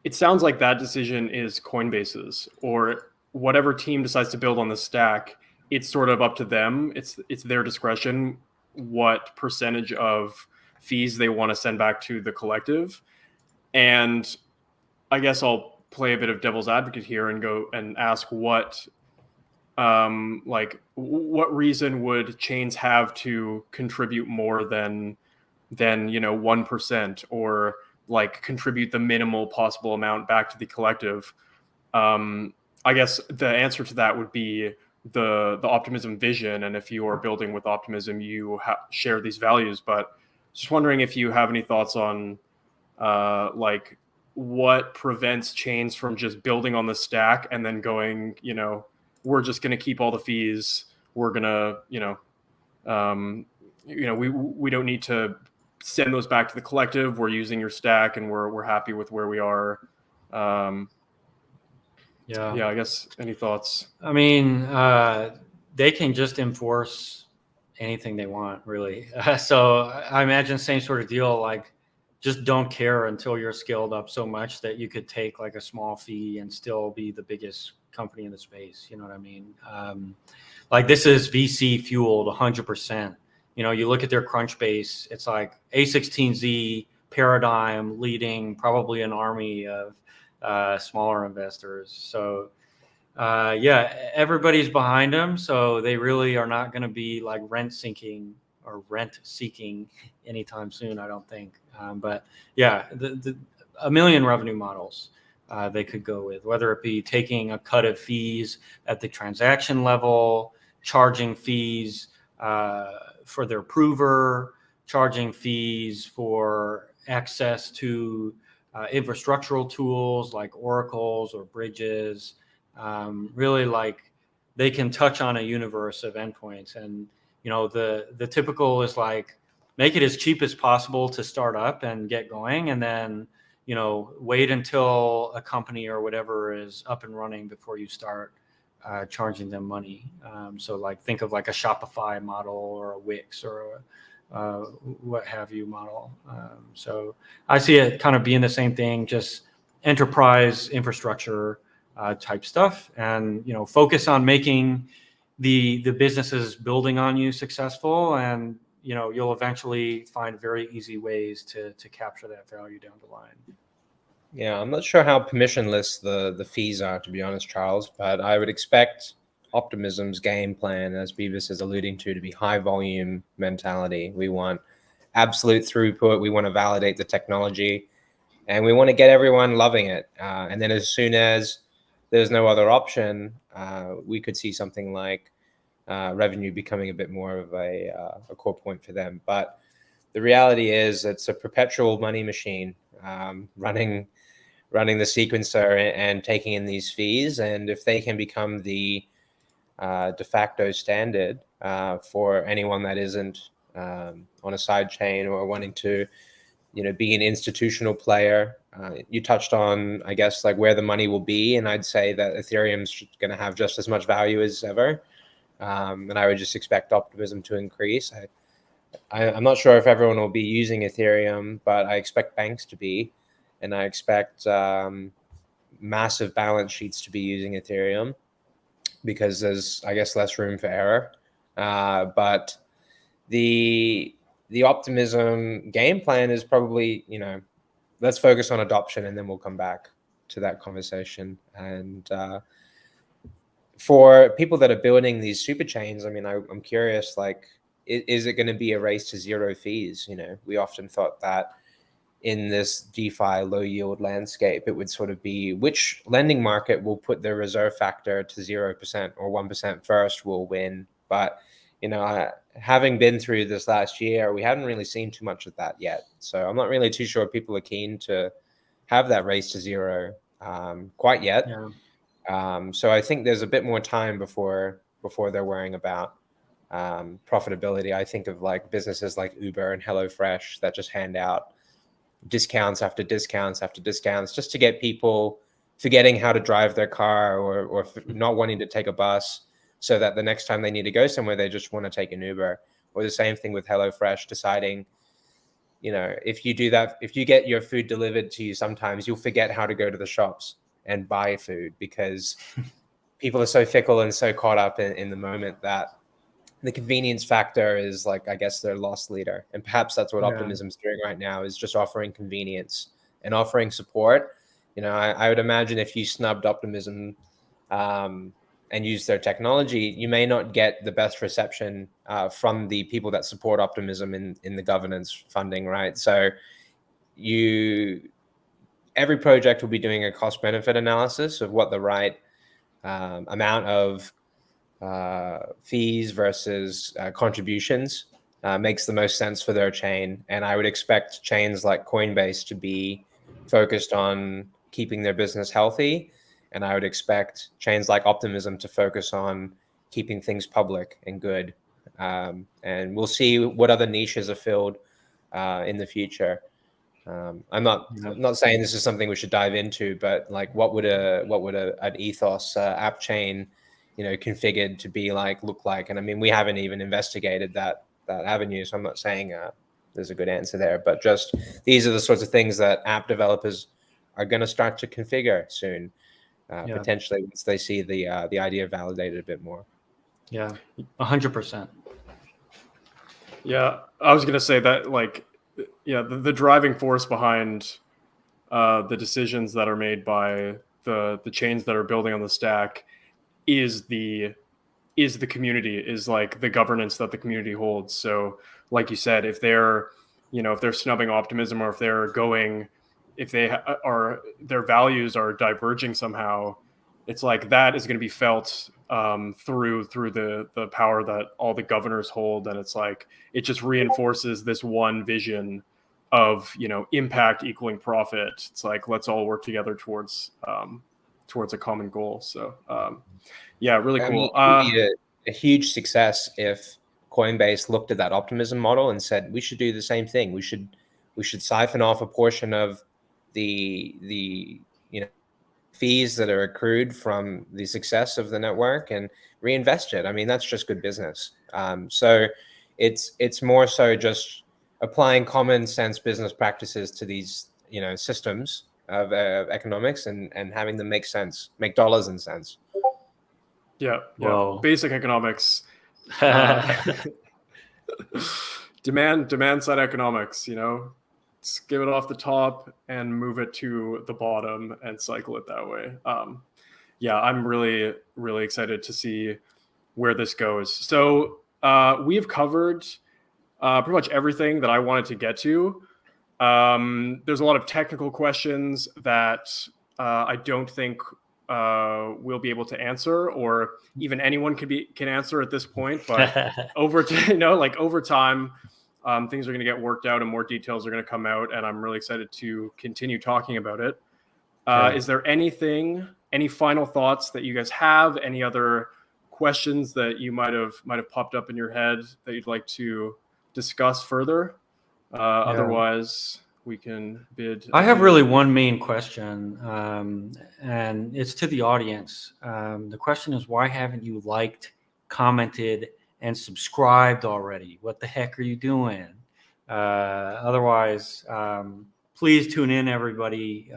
that decision is Coinbase's, or whatever team decides to build on the stack. It's sort of up to them. It's their discretion what percentage of fees they want to send back to the collective. And I guess I'll play a bit of devil's advocate here and go and ask what reason would chains have to contribute more than 1%, or like contribute the minimal possible amount back to the collective? I guess the answer to that would be the Optimism vision, and if you are building with Optimism, you share these values. But just wondering if you have any thoughts on what prevents chains from just building on the stack and then going, we're just going to keep all the fees. We're going to, we don't need to send those back to the collective. We're using your stack, and we're happy with where we are. Yeah, I guess any thoughts? I mean, they can just enforce anything they want, really. So I imagine same sort of deal, like just don't care until you're scaled up so much that you could take like a small fee and still be the biggest company in the space. You know what I mean? Like this is VC fueled 100%. You look at their Crunchbase, it's like A16Z paradigm leading probably an army of smaller investors. So everybody's behind them. So they really are not going to be like rent seeking anytime soon, I don't think. But yeah, a million revenue models they could go with, whether it be taking a cut of fees at the transaction level, charging fees for their prover, charging fees for access to infrastructural tools like oracles or bridges. Really, like they can touch on a universe of endpoints. And the typical is like make it as cheap as possible to start up and get going, and then wait until a company or whatever is up and running before you start charging them money. So like think of like a Shopify model or a Wix or a what have you model. So I see it kind of being the same thing, just enterprise infrastructure type stuff, and focus on making the businesses building on you successful, and you'll eventually find very easy ways to capture that value down the line. Yeah, I'm not sure how permissionless the fees are, to be honest, Charles, but I would expect Optimism's game plan, as Beavis is alluding to be high volume mentality. We want absolute throughput. We want to validate the technology, and we want to get everyone loving it. And then as soon as there's no other option, we could see something like revenue becoming a bit more of a core point for them. But the reality is it's a perpetual money machine running the sequencer and taking in these fees. And if they can become the de facto standard for anyone that isn't on a side chain or wanting to, be an institutional player. You touched on, I guess, like where the money will be, and I'd say that Ethereum's going to have just as much value as ever, and I would just expect Optimism to increase. I'm not sure if everyone will be using Ethereum, but I expect banks to be, and I expect massive balance sheets to be using Ethereum because there's, I guess, less room for error. But the Optimism game plan is probably, let's focus on adoption, and then we'll come back to that conversation. And for people that are building these super chains, I mean, I'm curious, like, is it going to be a race to zero fees? We often thought that in this DeFi low yield landscape, it would sort of be which lending market will put their reserve factor to 0% or 1% first will win. But having been through this last year, we haven't really seen too much of that yet. So I'm not really too sure people are keen to have that race to zero quite yet. Yeah. So I think there's a bit more time before they're worrying about profitability. I think of like businesses like Uber and HelloFresh that just hand out discounts after discounts after discounts just to get people forgetting how to drive their car or not wanting to take a bus, so that the next time they need to go somewhere, they just want to take an Uber. Or the same thing with HelloFresh, deciding, if you do that, if you get your food delivered to you, sometimes you'll forget how to go to the shops and buy food because people are so fickle and so caught up in the moment that the convenience factor is like, I guess, their loss leader. And perhaps that's what Optimism's doing right now, is just offering convenience and offering support. I would imagine if you snubbed Optimism and use their technology, you may not get the best reception from the people that support Optimism in the governance funding, right? So every project will be doing a cost benefit analysis of what the right amount of fees versus contributions makes the most sense for their chain. And I would expect chains like Coinbase to be focused on keeping their business healthy. And I would expect chains like Optimism to focus on keeping things public and good. And we'll see what other niches are filled in the future. I'm not saying this is something we should dive into, but like, what would an Ethos app chain, configured to be like, look like? And I mean, we haven't even investigated that avenue, so I'm not saying there's a good answer there. But just these are the sorts of things that app developers are going to start to configure soon. Potentially once they see the idea validated a bit more. Yeah, 100%. Yeah, I was gonna say that, like, the driving force behind the decisions that are made by the chains that are building on the stack is the community, is like the governance that the community holds. So, like you said, if they're snubbing Optimism, or if their values are diverging somehow, it's like that is going to be felt through the power that all the governors hold, and it's like it just reinforces this one vision of impact equaling profit. It's like, let's all work together towards a common goal. So really cool. I mean, it would be a huge success if Coinbase looked at that Optimism model and said, we should do the same thing. We should siphon off a portion of the fees that are accrued from the success of the network and reinvest it. I mean, that's just good business. So it's more so just applying common sense business practices to these systems of economics and having them make sense, make dollars and cents. Yeah. Well, basic economics. Demand side economics, give it off the top and move it to the bottom and cycle it that way. I'm really, really excited to see where this goes. So we've covered pretty much everything that I wanted to get to. There's a lot of technical questions that I don't think we'll be able to answer, or even anyone can answer at this point. But over time, things are going to get worked out and more details are going to come out, and I'm really excited to continue talking about it. Is there any final thoughts that you guys have? Any other questions that you might have popped up in your head that you'd like to discuss further? Otherwise, we can bid. I have really one main question, and it's to the audience. The question is, why haven't you liked, commented, and subscribed already? What the heck are you doing? Otherwise, please tune in, everybody.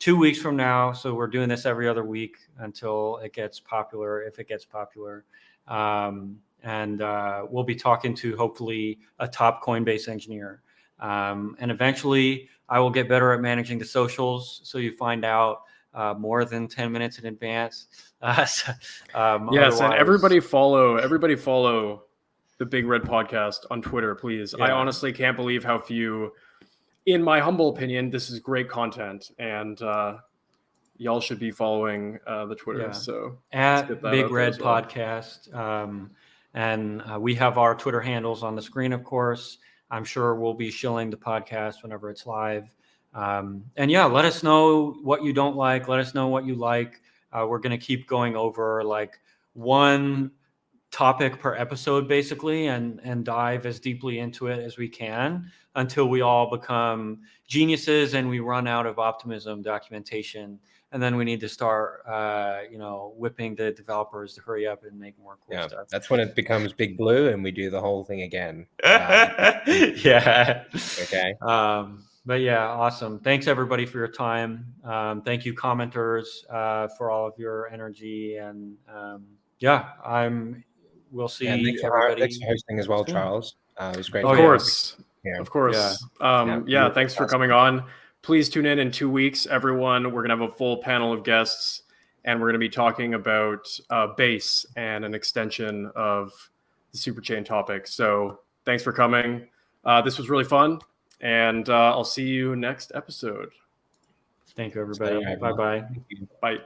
2 weeks from now, so we're doing this every other week until it gets popular, if it gets popular. And we'll be talking to hopefully a top Coinbase engineer. And eventually I will get better at managing the socials, so you find out more than 10 minutes in advance. Yes, and everybody follow the Big Red Podcast on Twitter, please. Yeah. I honestly can't believe how few, in my humble opinion, this is great content, and y'all should be following the Twitter. Yeah. So at Big Red Podcast. And we have our Twitter handles on the screen, of course. I'm sure we'll be shilling the podcast whenever it's live. And yeah, let us know what you don't like. Let us know what you like. We're going to keep going over like one topic per episode, basically, and dive as deeply into it as we can until we all become geniuses and we run out of optimism documentation. And then we need to start, whipping the developers to hurry up and make more cool stuff. That's when it becomes Big Blue and we do the whole thing again. Yeah. Okay. But yeah, awesome. Thanks everybody for your time. Thank you commenters for all of your energy. And we'll see everybody. Thanks for hosting as well, Charles. It was great. Of course. Yeah. Thanks for coming on. Please tune in 2 weeks, everyone. We're going to have a full panel of guests, and we're going to be talking about Base and an extension of the SuperChain topic. So thanks for coming. This was really fun, and I'll see you next episode. Thank you, everybody. Bye-bye. Bye.